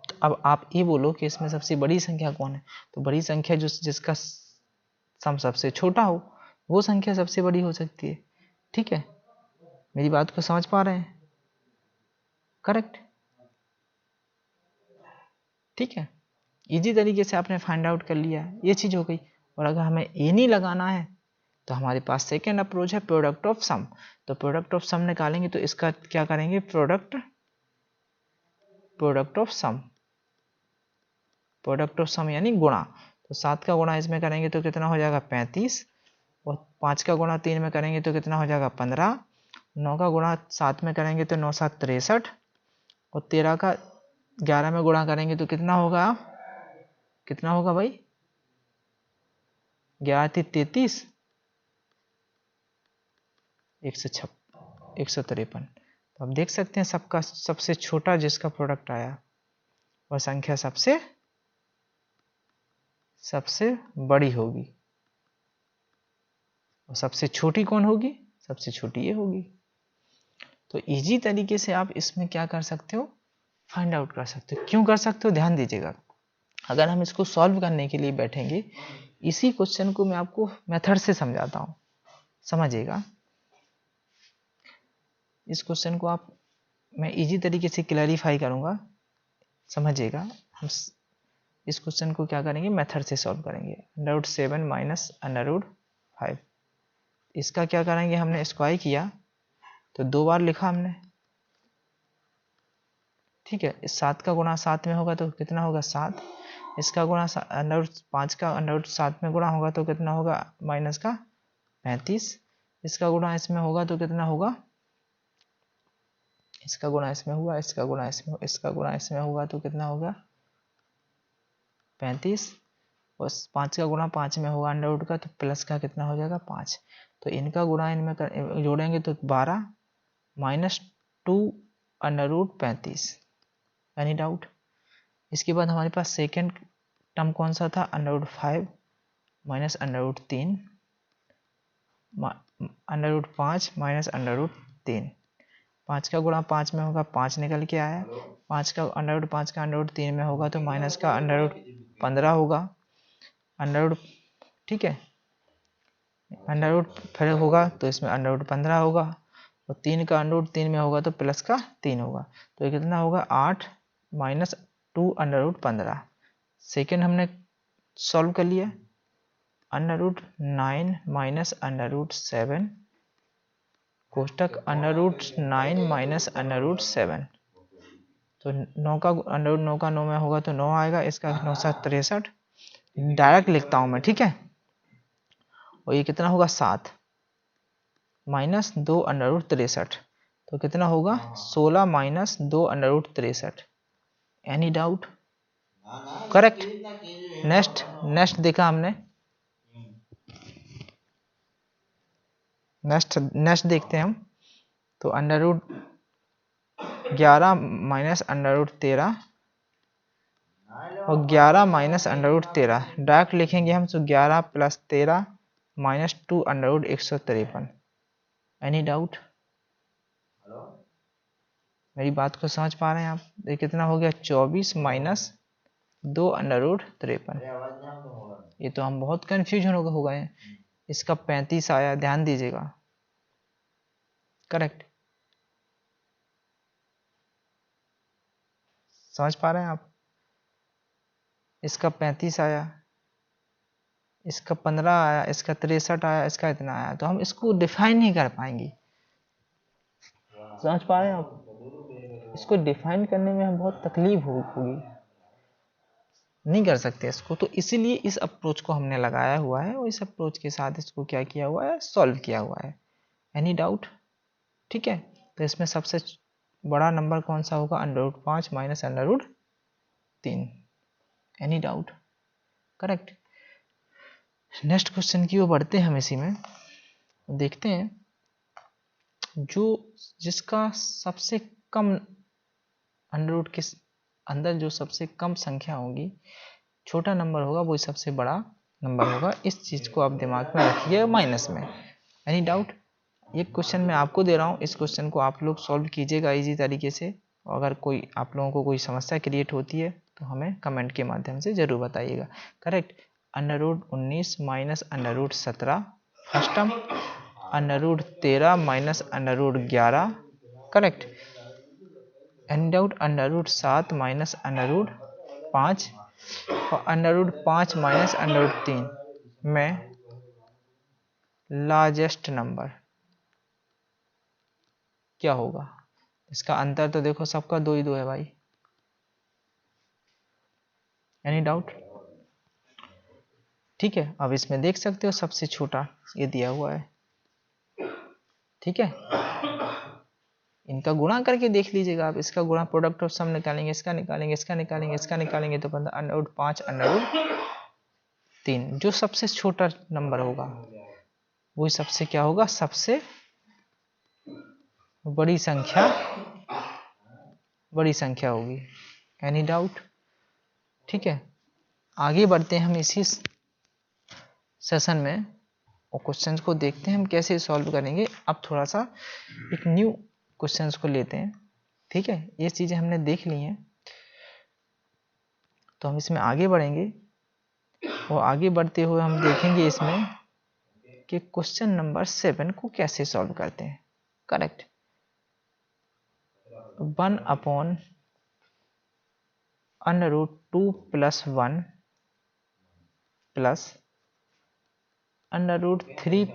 S1: तो अब आप ये बोलो कि इसमें सबसे बड़ी संख्या कौन है, तो बड़ी संख्या जिसका सम सबसे छोटा हो वो संख्या सबसे बड़ी हो सकती है, ठीक है। मेरी बात को समझ पा रहे हैं, करेक्ट। ठीक है, इजी तरीके से आपने फाइंड आउट कर लिया, ये चीज़ हो गई। और अगर हमें ए नहीं लगाना है तो हमारे पास सेकेंड अप्रोच है प्रोडक्ट ऑफ सम। तो प्रोडक्ट ऑफ सम निकालेंगे तो इसका क्या करेंगे, product of sum, product of sum यानी गुणा। तो 7 का गुणा इसमें करेंगे तो कितना हो जाएगा 35, और 5 का गुणा 3 में करेंगे तो कितना हो जाएगा 15, 9 का गुणा 7 में करेंगे तो 9 7 63, और 13 का 11 में गुणा करेंगे तो कितना होगा, कितना होगा भाई, 11 3 33, 153। तो आप देख सकते हैं सबका सबसे छोटा जिसका प्रोडक्ट आया वह संख्या सबसे बड़ी होगी, और सबसे छोटी कौन होगी, सबसे छोटी ये होगी। तो इजी तरीके से आप इसमें क्या कर सकते हो, फाइंड आउट कर सकते हो। क्यों कर सकते हो, ध्यान दीजिएगा। अगर हम इसको सॉल्व करने के लिए बैठेंगे, इसी क्वेश्चन को मैं आपको मेथड से समझाता हूँ, समझिएगा। इस क्वेश्चन को मैं इजी तरीके से क्लैरिफाई करूँगा, समझिएगा। हम इस क्वेश्चन को क्या करेंगे, मेथड से सॉल्व करेंगे। √7 माइनस √5, इसका क्या करेंगे, हमने स्क्वायर किया तो 2 बार लिखा हमने, ठीक है। इस 7 का गुणा 7 में होगा तो कितना होगा 7, इसका गुणा √5 का √7 में गुणा होगा तो कितना होगा माइनस का 35, इसका गुणा इसमें होगा तो कितना होगा, इसका गुणा इसमें हुआ, इसका गुणा इसमें, इसका गुणा इसमें होगा तो कितना होगा 35, और 5 का गुणा 5 में होगा अंडर का तो प्लस का कितना हो जाएगा 5। तो इनका गुणा इनमें जोड़ेंगे तो 12 माइनस 2 √35। Any doubt. इसके बाद हमारे पास सेकेंड टर्म कौन सा था, √5 माइनस √3, √5 माइनस √3। 5 का गुणा 5 में होगा 5 निकल के आया, 5 का √5 का √3 में होगा तो माइनस का √15 होगा, ठीक है, फिर होगा तो इसमें √15 होगा, और 3 का √3 में होगा तो प्लस का 3 होगा। तो ये कितना होगा 8 माइनस 2 √15। सेकेंड हमने सॉल्व कर लिया, √9 माइनस √7, कोष्टक √9 माइनस √7। तो 9 का √9 का 9 में होगा तो 9 आएगा, इसका 9 7 63, डायरेक्ट लिखता हूं मैं, ठीक है। और ये कितना होगा 7 माइनस 2 √63, तो कितना होगा 16 minus 2 √63। Any doubt, correct. Next देखा हमने, नेक्स्ट देखते हैं हम। तो √11 माइनस √13 और 11 माइनस √13 डायरेक्ट लिखेंगे हम, तो 11 प्लस 13 माइनस 2 √153। एनी डाउट, मेरी बात को समझ पा रहे हैं आप। ये कितना हो गया 24 माइनस 2 √53। ये तो हम बहुत कंफ्यूज हो गए हैं। इसका 35 आया, ध्यान दीजिएगा, करेक्ट। समझ पा रहे हैं आप, इसका 35 आया, इसका 15 आया, इसका 63 आया, इसका इतना आया, तो हम इसको डिफाइन नहीं कर पाएंगे। समझ पा रहे हैं आप, इसको डिफाइन करने में हम बहुत तकलीफ होगी, नहीं कर सकते इसको। तो इसीलिए इस अप्रोच को हमने लगाया हुआ है, और इस अप्रोच के साथ इसको क्या किया हुआ है, सॉल्व किया हुआ है। एनी डाउट, ठीक है। तो इसमें सबसे बड़ा नंबर कौन सा होगा, √5 minus √3। Any doubt, correct. Next question की ओर बढ़ते हैं हम। इसी में देखते हैं जो जिसका सबसे कम अंडर के अंदर जो सबसे कम संख्या होगी, छोटा नंबर होगा, वो सबसे बड़ा नंबर होगा। इस चीज को आप दिमाग में रखिए माइनस में। एनी डाउट, ये क्वेश्चन मैं आपको दे रहा हूँ, इस क्वेश्चन को आप लोग सॉल्व कीजिएगा इजी तरीके से। अगर कोई आप लोगों को कोई समस्या क्रिएट होती है तो हमें कमेंट के माध्यम से जरूर बताइएगा। Correct, √19 minus √17 first term, √13 minus √11, correct. Any doubt, √7 minus 5 और √5 माइनस √3 में लार्जेस्ट नंबर क्या होगा? इसका अंतर तो देखो सबका 2 ही 2 है भाई। Any doubt? ठीक है, अब इसमें देख सकते हो सबसे छोटा ये दिया हुआ है। ठीक है, इनका गुणा करके देख लीजिएगा आप। इसका गुणा प्रोडक्ट ऑफ सम निकालेंगे, इसका निकालेंगे, इसका निकालेंगे, इसका निकालेंगे तो बनता √5 √3। जो सबसे छोटा नंबर होगा वही सबसे क्या होगा? सबसे बड़ी संख्या होगी। Any doubt? ठीक है, आगे बढ़ते हैं हम इसी सेशन में और क्वेश्चंस को देखते हैं हम कैसे सॉल्व करेंगे। अब थोड़ा सा एक न्यू क्वेश्चंस को लेते हैं। ठीक है, ये चीजें हमने देख ली हैं तो हम इसमें आगे बढ़ेंगे और आगे बढ़ते हुए हम देखेंगे इसमें कि क्वेश्चन नंबर 7 को कैसे सॉल्व करते हैं। Correct. 1/√2 + 1 plus √3 +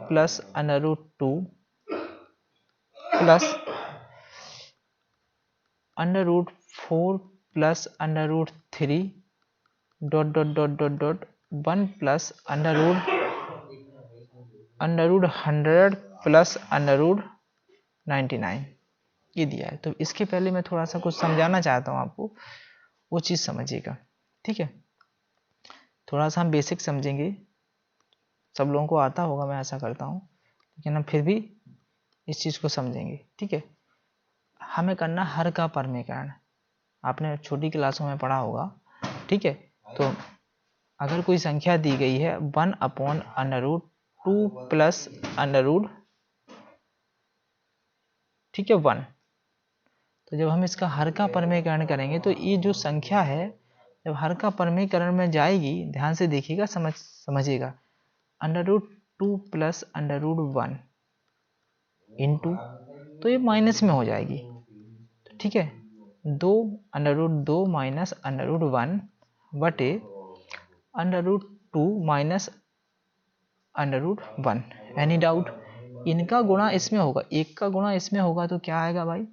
S1: √2 plus √4 + √3 1 plus √100 plus √99 ये दिया है। तो इसके पहले मैं थोड़ा सा कुछ समझाना चाहता हूँ आपको, वो चीज़ समझिएगा। ठीक है, थोड़ा सा हम बेसिक समझेंगे। सब लोगों को आता होगा, मैं ऐसा करता हूँ, लेकिन हम फिर भी इस चीज़ को समझेंगे। ठीक है, हमें करना हर का परमीकरण। आपने छोटी क्लासों में पढ़ा होगा। ठीक है, तो अगर कोई संख्या दी गई है 1/√2 प्लस √ ठीक है 1, तो जब हम इसका हर का परमीकरण करेंगे तो ये जो संख्या है जब हर का परमीकरण में जाएगी, ध्यान से देखिएगा, समझिएगा, √2 प्लस √1 इंटू, तो ये माइनस में हो जाएगी। ठीक है, 2 माइनस √1 बटे √2 माइनस √1। Any doubt? इनका गुणा इसमें होगा, एक का गुणा इसमें होगा तो क्या आएगा भाई?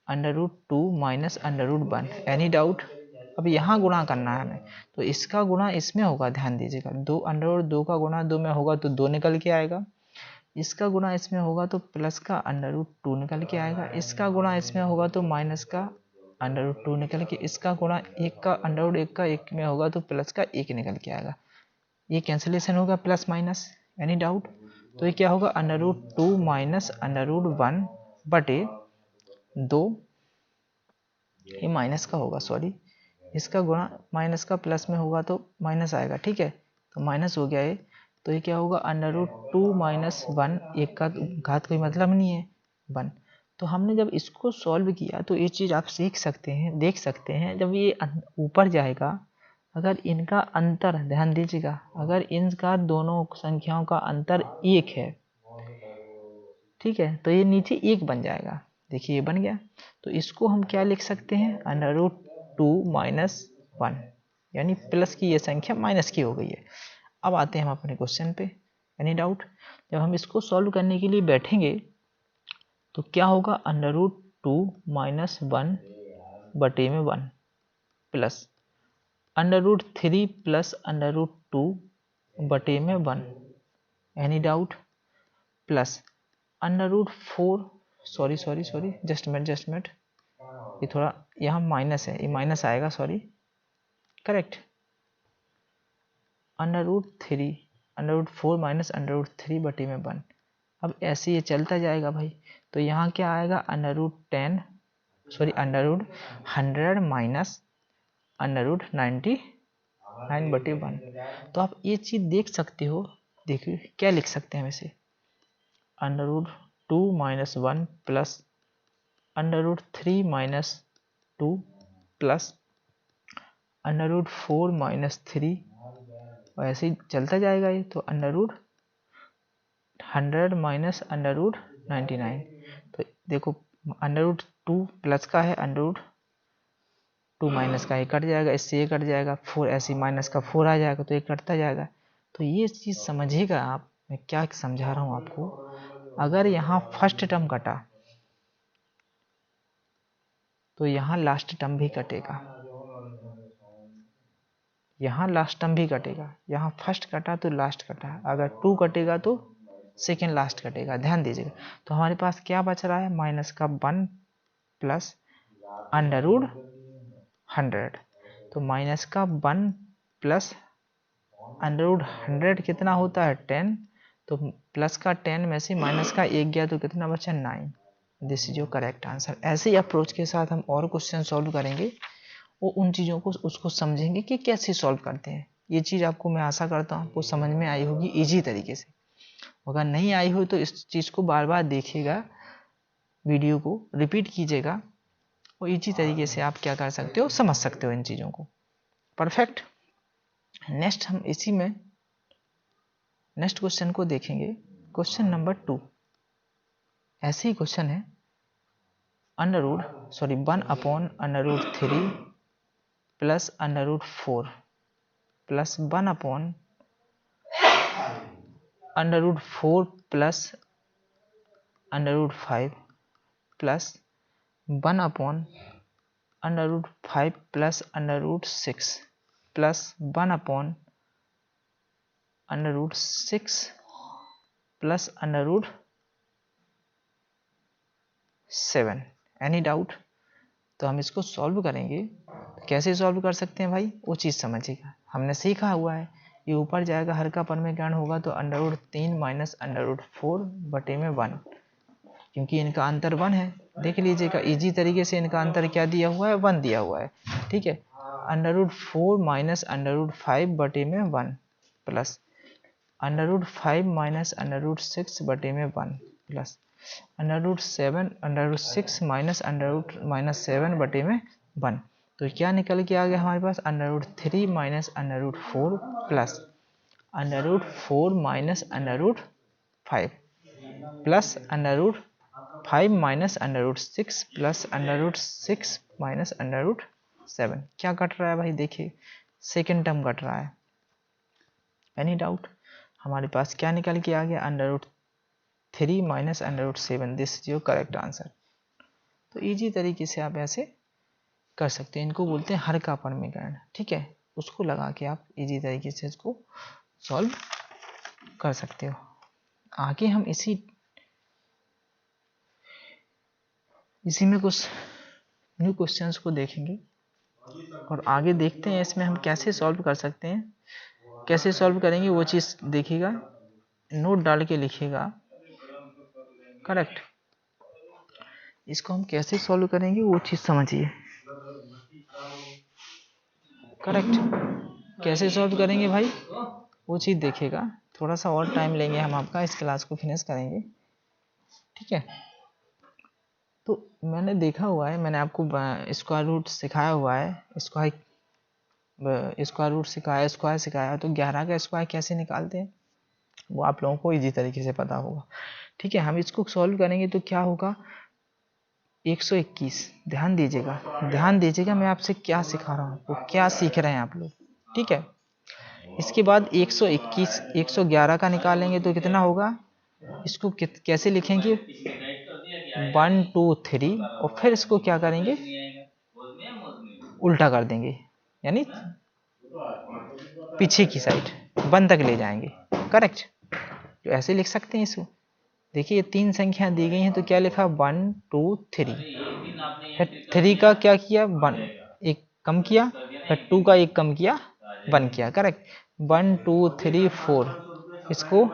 S1: √2 माइनस √1। Any doubt? अब यहाँ गुणा करना है हमें, तो इसका गुणा इसमें होगा। ध्यान दीजिएगा, 2 का गुणा 2 में होगा तो 2 निकल के आएगा। इसका गुणा इसमें होगा तो प्लस का √2 निकल के आएगा। इसका गुणा इसमें होगा तो माइनस का √2 निकल के, इसका गुणा एक का √1 का एक में होगा तो प्लस का 1 निकल के आएगा। ये कैंसिलेशन होगा प्लस माइनस। Any doubt? तो ये क्या होगा? √2 माइनस √1 बटे 2, ये माइनस का होगा, सॉरी, इसका गुणा माइनस का प्लस में होगा तो माइनस आएगा। ठीक है, तो माइनस हो गया ये, तो ये क्या होगा? √2 माइनस 1, एक का घात कोई मतलब नहीं है 1। तो हमने जब इसको सॉल्व किया तो ये चीज़ आप सीख सकते हैं, देख सकते हैं, जब ये ऊपर जाएगा, अगर इनका अंतर, ध्यान दीजिएगा, अगर इनका दोनों संख्याओं का अंतर 1 है, ठीक है, तो ये नीचे 1 बन जाएगा। देखिए ये बन गया, तो इसको हम क्या लिख सकते हैं? √2 माइनस 1, यानी प्लस की ये संख्या माइनस की हो गई है। अब आते हैं हम अपने क्वेश्चन पे। Any doubt? जब हम इसको सॉल्व करने के लिए बैठेंगे तो क्या होगा? √2 माइनस 1 बटे में 1 प्लस √3 प्लस √2 बटे में 1। Any doubt? Plus √4, sorry, just minute, ये थोड़ा यहाँ माइनस है, ये माइनस आएगा, सॉरी, करेक्ट, √4 माइनस √3 बटे में 1। अब ऐसे ये चलता जाएगा भाई, तो यहाँ क्या आएगा? √100 माइनस √99 बटे 1। तो आप ये चीज़ देख सकते हो। देखिए क्या लिख सकते हैं हम इसे? √2 minus 1 plus √3 minus 2 plus √4 minus 3, और ऐसे ही चलता जाएगा ये। तो √100 माइनस √99, तो देखो √2 प्लस का है, √2 2 माइनस का ये कट जाएगा, इससे ये कट जाएगा, 4 ऐसे माइनस का 4 आ जाएगा तो ये कटता जाएगा। तो ये चीज़ समझिएगा आप, मैं क्या समझा रहा हूँ आपको। अगर यहाँ फर्स्ट टर्म कटा तो यहाँ लास्ट टर्म भी कटेगा, यहाँ लास्ट टर्म भी कटेगा। यहाँ फर्स्ट कटा तो लास्ट कटा, अगर 2 कटेगा तो सेकेंड लास्ट कटेगा, ध्यान दीजिएगा। तो हमारे पास क्या बच रहा है, माइनस का 1 प्लस अंडर रूट 100। तो माइनस का 1 प्लस अंडर रूट 100 कितना होता है 10। तो प्लस का 10 में से माइनस का 1 गया तो कितना बचा 9। This is your correct answer. ऐसे ही अप्रोच के साथ हम और क्वेश्चन सॉल्व करेंगे, वो उन चीज़ों को उसको समझेंगे कि कैसे सॉल्व करते हैं। ये चीज़ आपको मैं आशा करता हूँ आपको समझ में आई होगी इजी तरीके से। अगर नहीं आई हो तो इस चीज़ को बार बार देखिएगा, वीडियो को रिपीट कीजिएगा और इजी तरीके से आप क्या कर सकते हो, समझ सकते हो इन चीज़ों को। परफेक्ट। नेक्स्ट हम इसी में नेक्स्ट क्वेश्चन को देखेंगे, क्वेश्चन नंबर 2। ऐसे ही क्वेश्चन है, 1/3 plus √4 plus 1/4 plus √5 plus 1/5 plus √6 plus 1/6 plus √7। Any doubt? तो हम इसको सॉल्व करेंगे। कैसे सॉल्व कर सकते हैं भाई, वो चीज़ समझिएगा। हमने सीखा हुआ है ये ऊपर जाएगा, हर का परिमेयकरण होगा तो √3 माइनस √4 बटे में 1, क्योंकि इनका अंतर 1 है। देख लीजिएगा इजी तरीके से, इनका अंतर क्या दिया हुआ है, 1 दिया हुआ है। ठीक है, √4 माइनस √5 बटे में 1 प्लस √5 माइनस √6 बटे में 1 प्लस √6 माइनस 7 बटे में 1। तो क्या निकल के आ गया हमारे पास, √3 minus √4 plus √4 minus √5 plus √5 minus √6 plus √6 minus √7। क्या कट रहा है भाई, देखिए सेकेंड टर्म कट रहा है। Any doubt? हमारे पास क्या निकल के आ गया, √3 minus √7। This is your correct answer. तो इजी तरीके से आप ऐसे कर सकते हैं, इनको बोलते हैं हर का परिमेयकरण। ठीक है, उसको लगा के आप इजी तरीके से इसको सॉल्व कर सकते हो। आगे हम इसी में कुछ न्यू क्वेश्चंस को देखेंगे और आगे देखते हैं इसमें हम कैसे सॉल्व कर सकते हैं। कैसे सॉल्व करेंगे वो चीज़ देखिएगा, नोट डाल के लिखिएगा। करेक्ट, इसको हम कैसे सॉल्व करेंगे वो चीज़ समझिए। करेक्ट, कैसे सॉल्व करेंगे भाई वो चीज़ देखिएगा। थोड़ा सा और टाइम लेंगे हम आपका, इस क्लास को फिनिश करेंगे। ठीक है, तो मैंने देखा हुआ है, मैंने आपको स्क्वायर रूट सिखाया हुआ है, स्क्वायर रूट सिखाया, स्क्वायर सिखाया। तो 11 का स्क्वायर कैसे निकालते हैं वो आप लोगों को इजी तरीके से पता होगा। ठीक है, हम इसको सॉल्व करेंगे तो क्या होगा, 121। ध्यान दीजिएगा, ध्यान दीजिएगा, मैं आपसे क्या सिखा रहा हूँ, आपको क्या सीख रहे हैं आप लोग। ठीक है, इसके बाद 121 111 का निकालेंगे तो कितना होगा, इसको कैसे लिखेंगे, 1 2 3 और फिर इसको क्या करेंगे, उल्टा कर देंगे, यानी पीछे की साइड 1 तक ले जाएंगे। करेक्ट, तो ऐसे लिख सकते हैं इसको। देखिए ये 3 संख्या दी गई हैं तो क्या लिखा, 1 2 3। फिर 3 का क्या किया, 1 एक कम किया, फिर 2 का एक कम किया, 1 किया। करेक्ट, 1 2 3 4 इसको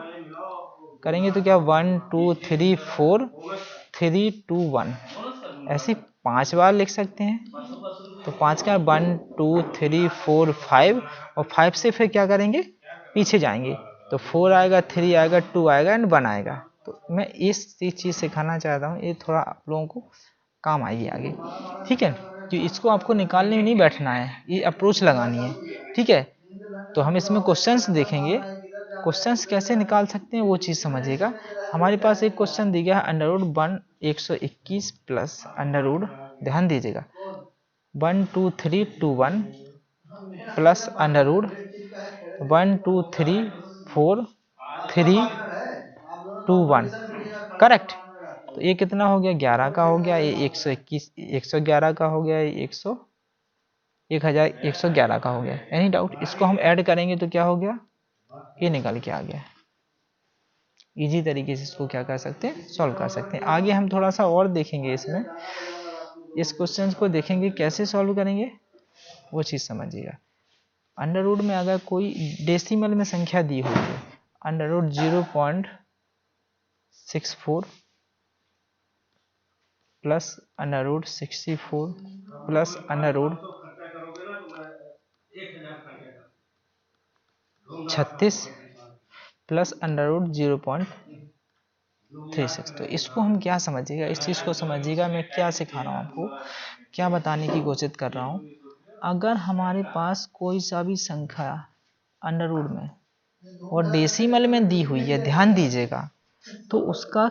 S1: करेंगे तो क्या, 1 2 3 4 3 2 1। ऐसे 5 बार लिख सकते हैं। तो 5 का 1 2 3 4 5 और 5 से फिर क्या करेंगे, पीछे जाएंगे तो 4 आएगा, 3 आएगा, 2 आएगा एंड 1 आएगा। तो मैं इस चीज़ सिखाना चाहता हूँ, ये थोड़ा आप लोगों को काम आएगी आगे। ठीक है, तो इसको आपको निकालने में नहीं बैठना है, ये अप्रोच लगानी है। ठीक है, तो हम इसमें क्वेश्चंस देखेंगे, क्वेश्चंस कैसे निकाल सकते हैं वो चीज़ समझिएगा। हमारे पास एक क्वेश्चन दिया है, √1 121 प्लस √, ध्यान दीजिएगा, 1 2 3 2 1 प्लस अंडर रूट 1 2 3 4 3 2 1। करेक्ट। तो ये कितना हो गया, 11 का हो गया, ये 121 111 का हो गया, ये 1111 का हो गया। Any doubt? इसको हम ऐड करेंगे तो क्या हो गया, ये निकल के आ गया। इजी तरीके से इसको क्या कर सकते हैं, सॉल्व कर सकते हैं। आगे हम थोड़ा सा और देखेंगे, इसमें इस क्वेश्चन को देखेंगे कैसे सॉल्व करेंगे, वो चीज़ समझिएगा। अंडर रूट में अगर कोई डेसिमल में संख्या दी हुई है, under root 0.64 plus under root 64 plus under root 36 plus under root 0.36। तो इसको हम क्या समझिएगा, इस चीज़ को समझिएगा। मैं क्या सिखा रहा हूँ आपको, क्या बताने की कोशिश कर रहा हूँ। अगर हमारे पास कोई सा भी संख्या अंडर रूट में और डेसिमल में दी हुई है, ध्यान दीजिएगा, तो उसका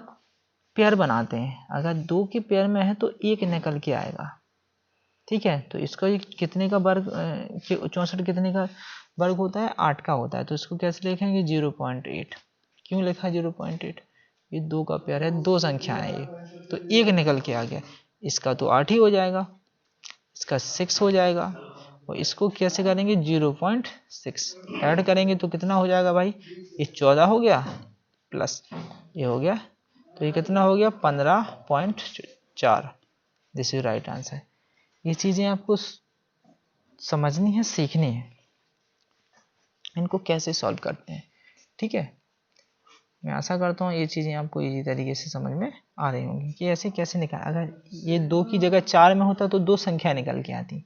S1: पेयर बनाते हैं। अगर 2 के पेयर में है तो 1 निकल के आएगा, ठीक है। तो इसका कितने का वर्ग, 64 कितने का वर्ग होता है, 8 का होता है। तो इसको कैसे लिखेंगे, 0.8। क्यों लिखा 0.8, ये 2 का पेयर है, 2 संख्याएं हैं ये, तो 1 निकल के आ गया। इसका तो 8 ही हो जाएगा, इसका 6 हो जाएगा, और इसको कैसे करेंगे, 0.6 ऐड करेंगे तो कितना हो जाएगा भाई, ये 14 हो गया प्लस ये हो गया, तो ये कितना हो गया, 15.4। This is right answer. ये चीज़ें आपको समझनी है, सीखनी है, इनको कैसे सॉल्व करते हैं, ठीक है। मैं आशा करता हूँ ये चीज़ें आपको इजी तरीके से समझ में आ रही होंगी कि ऐसे कैसे निकाल। अगर ये 2 की जगह 4 में होता तो 2 संख्या निकल के आती,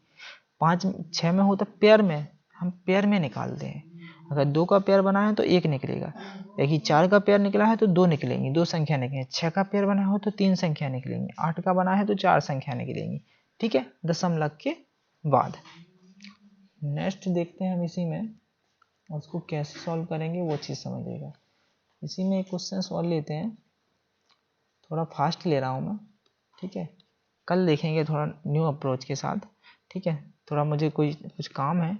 S1: 5 6 में होता पेयर में, हम पेयर में निकालते हैं। अगर 2 का पेयर बना है तो 1 निकलेगा, देखिए 4 का पेयर निकला है तो 2 निकलेंगी, 2 संख्या निकलेंगी। 6 का पेयर बना हो तो 3 संख्या निकलेंगी, 8 का बना है तो 4 संख्या निकलेंगी, ठीक है, दशमलव के बाद। नेक्स्ट देखते हैं हम इसी में, उसको कैसे सॉल्व करेंगे वो चीज़ समझिएगा। इसी में एक क्वेश्चन सॉल्व लेते हैं, थोड़ा फास्ट ले रहा हूँ मैं, ठीक है। कल देखेंगे थोड़ा न्यू अप्रोच के साथ, ठीक है। थोड़ा मुझे कुछ काम है,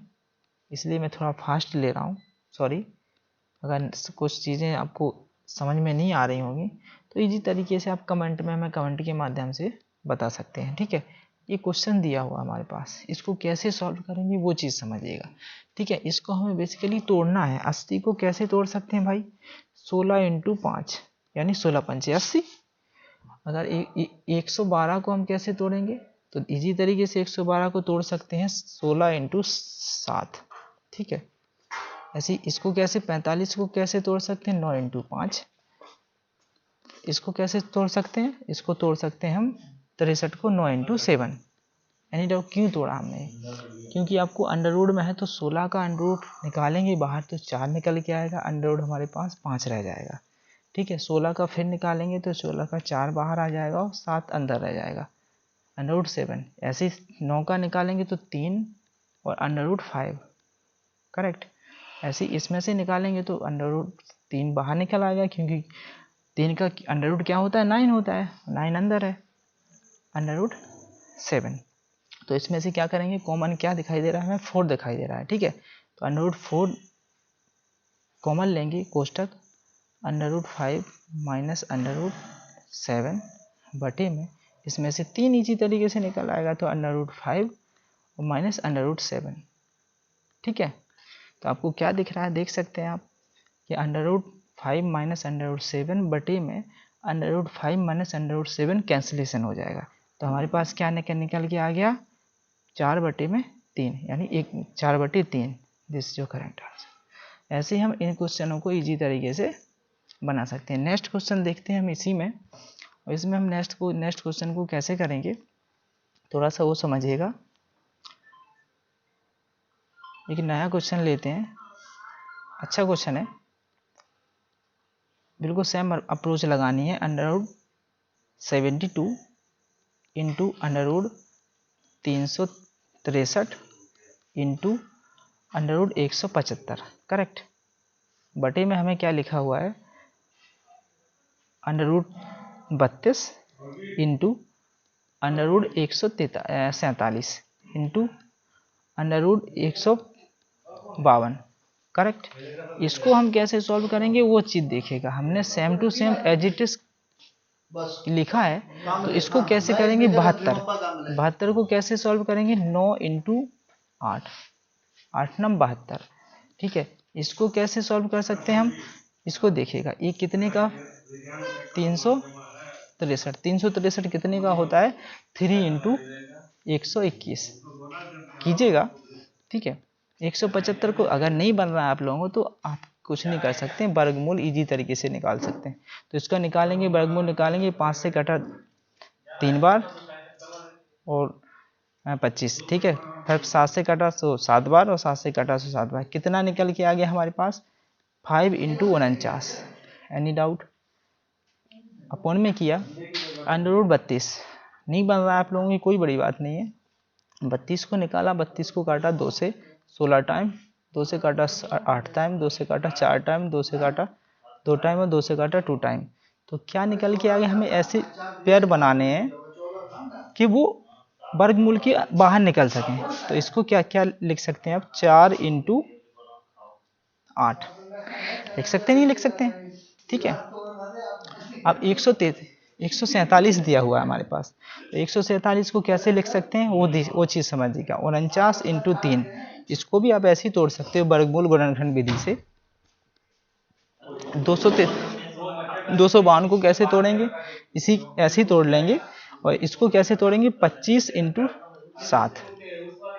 S1: इसलिए मैं थोड़ा फास्ट ले रहा हूँ, सॉरी। अगर कुछ चीज़ें आपको समझ में नहीं आ रही होंगी तो इजी तरीके से आप कमेंट में, हमें कमेंट के माध्यम से बता सकते हैं, ठीक है। ये क्वेश्चन दिया हुआ हमारे पास, इसको कैसे सॉल्व करेंगे वो चीज़ समझिएगा, ठीक है। इसको हमें बेसिकली तोड़ना है। 80 को कैसे तोड़ सकते हैं भाई, 16 × 5 यानी 16 पंचे 80। अगर 112 को हम कैसे तोड़ेंगे, तो इजी तरीके से 112 को तोड़ सकते हैं 16 × 7, ठीक है। ऐसे इसको कैसे, 45 को कैसे तोड़ सकते हैं, 9 × 5। इसको कैसे तोड़ सकते हैं, इसको तोड़ सकते हैं हम 63 को 9 × 7। एनी डाउट क्यों तोड़ा हमने, क्योंकि आपको अंडर रूट में है तो 16 का अंडर रूट निकालेंगे बाहर तो 4 निकल के आएगा, अंडर रूट हमारे पास 5 रह जाएगा, ठीक है। 16 का फिर निकालेंगे तो 16 का 4 बाहर आ जाएगा और 7 अंदर रह जाएगा, अंडर रूट 7। ऐसे 9 का निकालेंगे तो 3 और अंडर रूट 5, करेक्ट। ऐसे इसमें से निकालेंगे तो अंडर रूट 3 बाहर निकल आएगा, क्योंकि 3 का अंडर रूट क्या होता है, 9 होता है, 9 अंदर है, अंडर रूट 7। तो इसमें से क्या करेंगे, कॉमन क्या दिखाई दे रहा है हमें, 4 दिखाई दे रहा है, ठीक है। तो अंडर रूट 4 कॉमन लेंगे, कोष्टक under root 5 minus under root 7 बटे में, इसमें से 3 इसी तरीके से निकल आएगा, तो अंडर रूट 5 और माइनस अंडर रूट 7, ठीक है। तो आपको क्या दिख रहा है, देख सकते हैं आप कि under root 5 minus under root 7 बटे में under root 5 minus under root 7 cancellation हो जाएगा। तो हमारे पास क्या निकल के आ गया, 4 बटे में 3 यानी 4 बटे 3। दिस जो करेक्ट आंसर। ऐसे ही हम इन क्वेश्चनों को इजी तरीके से बना सकते हैं। नेक्स्ट क्वेश्चन देखते हैं हम इसी में, और इसमें हम नेक्स्ट क्वेश्चन को कैसे करेंगे थोड़ा सा वो समझिएगा। एक नया क्वेश्चन लेते हैं, अच्छा क्वेश्चन है, बिल्कुल सेम अप्रोच लगानी है। Under root 72 into under root 363 into under root 175, correct. बटे में हमें क्या लिखा हुआ है, under root 32 into under root 147, into under root 152। Correct. इसको हम कैसे सॉल्व करेंगे वो चीज़ देखेगा। हमने same to same as it is लिखा है, तो इसको कैसे करेंगे 72 को कैसे सॉल्व करेंगे 9 इंटू 8, 8 9 72। ठीक है, इसको कैसे सॉल्व कर सकते हैं हम, इसको देखिएगा ये कितने का 363, 363 कितने का होता है 3 इंटू 121 कीजिएगा। ठीक है, 175 को अगर नहीं बन रहा है आप लोगों को तो आप कुछ नहीं कर सकते, वर्गमूल इजी तरीके से निकाल सकते हैं। तो इसका निकालेंगे, वर्गमूल निकालेंगे, 5 से कटा 3 बार और 25। ठीक है, फिर 7 से कटा तो 7 बार और 7 से कटा तो 7 बार। कितना निकल के आ गया हमारे पास 5 इंटू 49। Any doubt? अपॉन में किया अंडर रूट 32 नहीं बन रहा है आप लोगों की, कोई बड़ी बात नहीं है। 32 को निकाला, 32 को काटा 2 से 16 टाइम, 2 से काटा 8 टाइम, 2 से काटा 4 टाइम, 2 से काटा 2 टाइम और 2 से काटा 2 टाइम। तो क्या निकल के आ गया, हमें ऐसे पेयर बनाने हैं कि वो वर्गमूल के बाहर निकल सकें। तो इसको क्या क्या लिख सकते हैं आप 4 इंटू 8 लिख सकते, नहीं लिख सकते हैं। ठीक है, अब 147 दिया हुआ है हमारे पास, तो 147 को कैसे लिख सकते हैं वो चीज़ समझिएगा। 49 इंटू 3, इसको भी आप ऐसे ही तोड़ सकते हो वर्गमूल गुणनखंड विधि से। 252 को कैसे तोड़ेंगे, इसी ऐसे ही तोड़ लेंगे। और इसको कैसे तोड़ेंगे 25 इंटू 7।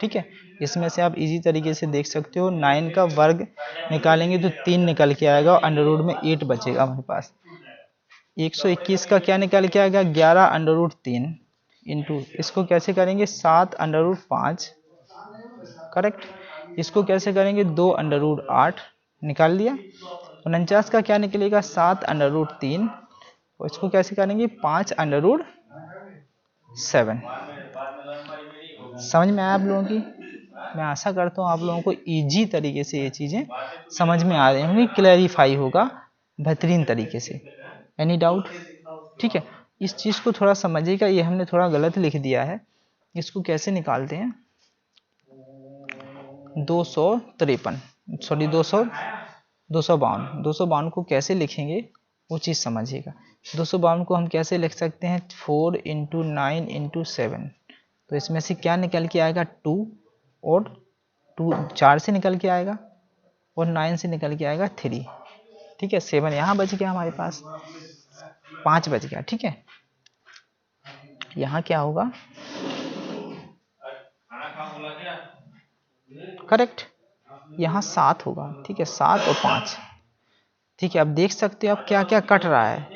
S1: ठीक है, इसमें से आप इजी तरीके से देख सकते हो। 9 का वर्ग निकालेंगे तो 3 निकल के आएगा और अंडर रूट में 8 बचेगा हमारे पास। 121 का क्या निकल के आएगा 11 अंडर रूट 3 इंटू, इसको कैसे करेंगे 7 अंडर रूट 5। करेक्ट। इसको कैसे करेंगे 2 अंडर रूट 8 निकाल लिया। 49 का क्या निकलेगा 7 अंडर रूट 3 और इसको कैसे करेंगे 5 अंडर रूट 7। समझ में आया आप लोगों की? मैं आशा करता हूँ आप लोगों को इजी तरीके से ये चीज़ें समझ में आ रही होंगी, क्लैरिफाई होगा बेहतरीन तरीके से। Any doubt? ठीक है, इस चीज़ को थोड़ा समझिएगा, ये हमने थोड़ा गलत लिख दिया है। इसको कैसे निकालते हैं 253 सॉरी 252 को कैसे लिखेंगे वो चीज़ समझिएगा। 252 को हम कैसे लिख सकते हैं 4 इंटू 9 इंटू 7। तो इसमें से क्या निकल के आएगा 2 और 2 4 से निकल के आएगा और 9 से निकल के आएगा 3। ठीक है, 7 यहाँ बच गया हमारे पास, 5 बच गया। ठीक है, यहाँ क्या होगा करेक्ट, यहाँ 7 होगा। ठीक है, 7 और 5। ठीक है, अब देख सकते हो आप क्या क्या कट रहा है।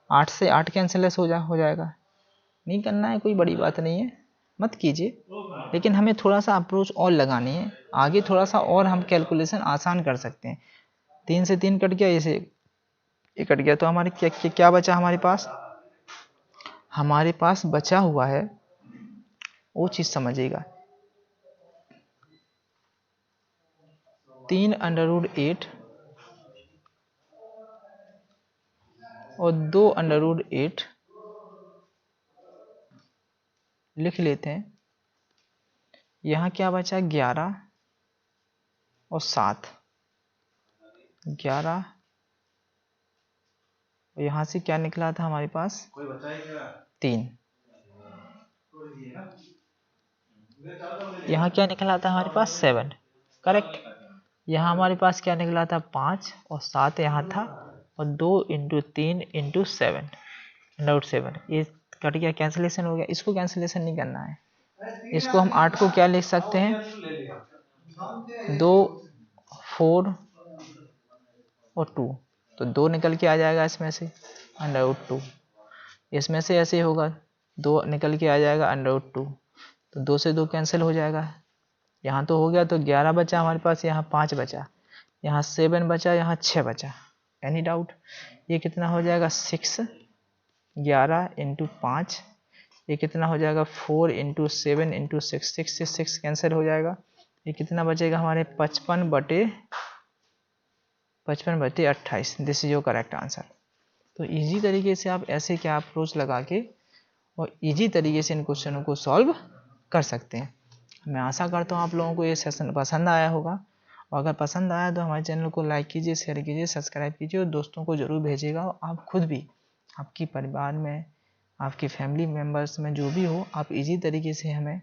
S1: 8 से 8 कैंसिल हो जाएगा। नहीं करना है, कोई बड़ी बात नहीं है, मत कीजिए, लेकिन हमें थोड़ा सा अप्रोच और लगानी है आगे, थोड़ा सा और हम कैलकुलेशन आसान कर सकते हैं। 3 से 3 कट गया, इसे ये कट गया, तो हमारे क्या बचा हमारे पास बचा हुआ है वो चीज़ समझिएगा 3 अंडर रूट 8 और 2 अंडर रूट 8 लिख लेते हैं। यहाँ क्या बचा 11 और 7, 11 और यहाँ से क्या निकला था हमारे पास 3। यहाँ क्या निकला था हमारे पास 7। करेक्ट। यहाँ हमारे पास क्या निकला था 5 और 7 यहाँ था और 2 इंटू 3 इंटू 7 नोट 7, ये कट गया, कैंसिलेशन हो गया। इसको कैंसिलेशन नहीं करना है, इसको हम 8 को क्या लिख सकते हैं 2 4 और 2, तो 2 निकल के आ जाएगा इसमें से अंडर रूट 2। इसमें से ऐसे होगा 2 निकल के आ जाएगा अंडर रूट 2, तो 2 से 2 कैंसिल हो जाएगा। यहाँ तो हो गया, तो 11 बचा हमारे पास, यहाँ 5 बचा, यहाँ 7 बचा, यहाँ 6 बचा। Any doubt? ये कितना हो जाएगा 6 11 इंटू 5, ये कितना हो जाएगा 4 इंटू 7 इंटू 6, 6 से 6 कैंसिल हो जाएगा। ये कितना बचेगा हमारे 55/28। This is your correct answer. तो इजी तरीके से आप ऐसे क्या अप्रोच लगा के और इजी तरीके से इन क्वेश्चनों को सॉल्व कर सकते हैं। मैं आशा करता हूँ आप लोगों को ये सेशन पसंद आया होगा, और अगर पसंद आया तो हमारे चैनल को लाइक कीजिए, शेयर कीजिए, सब्सक्राइब कीजिए और दोस्तों को ज़रूर भेजिएगा। और आप खुद भी आपकी परिवार में, आपकी फैमिली मेम्बर्स में जो भी हो, आप इजी तरीके से हमें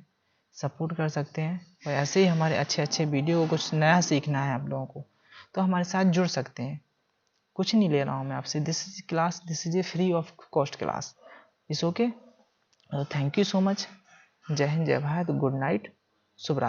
S1: सपोर्ट कर सकते हैं। और ऐसे ही हमारे अच्छे अच्छे वीडियो को कुछ नया सीखना है आप लोगों को, तो हमारे साथ जुड़ सकते हैं। कुछ नहीं ले रहा हूँ मैं आपसे, this is class, this is a free of cost class, इस okay. Thank you so much. जय हिंद, जय भारत, गुड नाइट, शुभ रात्रि।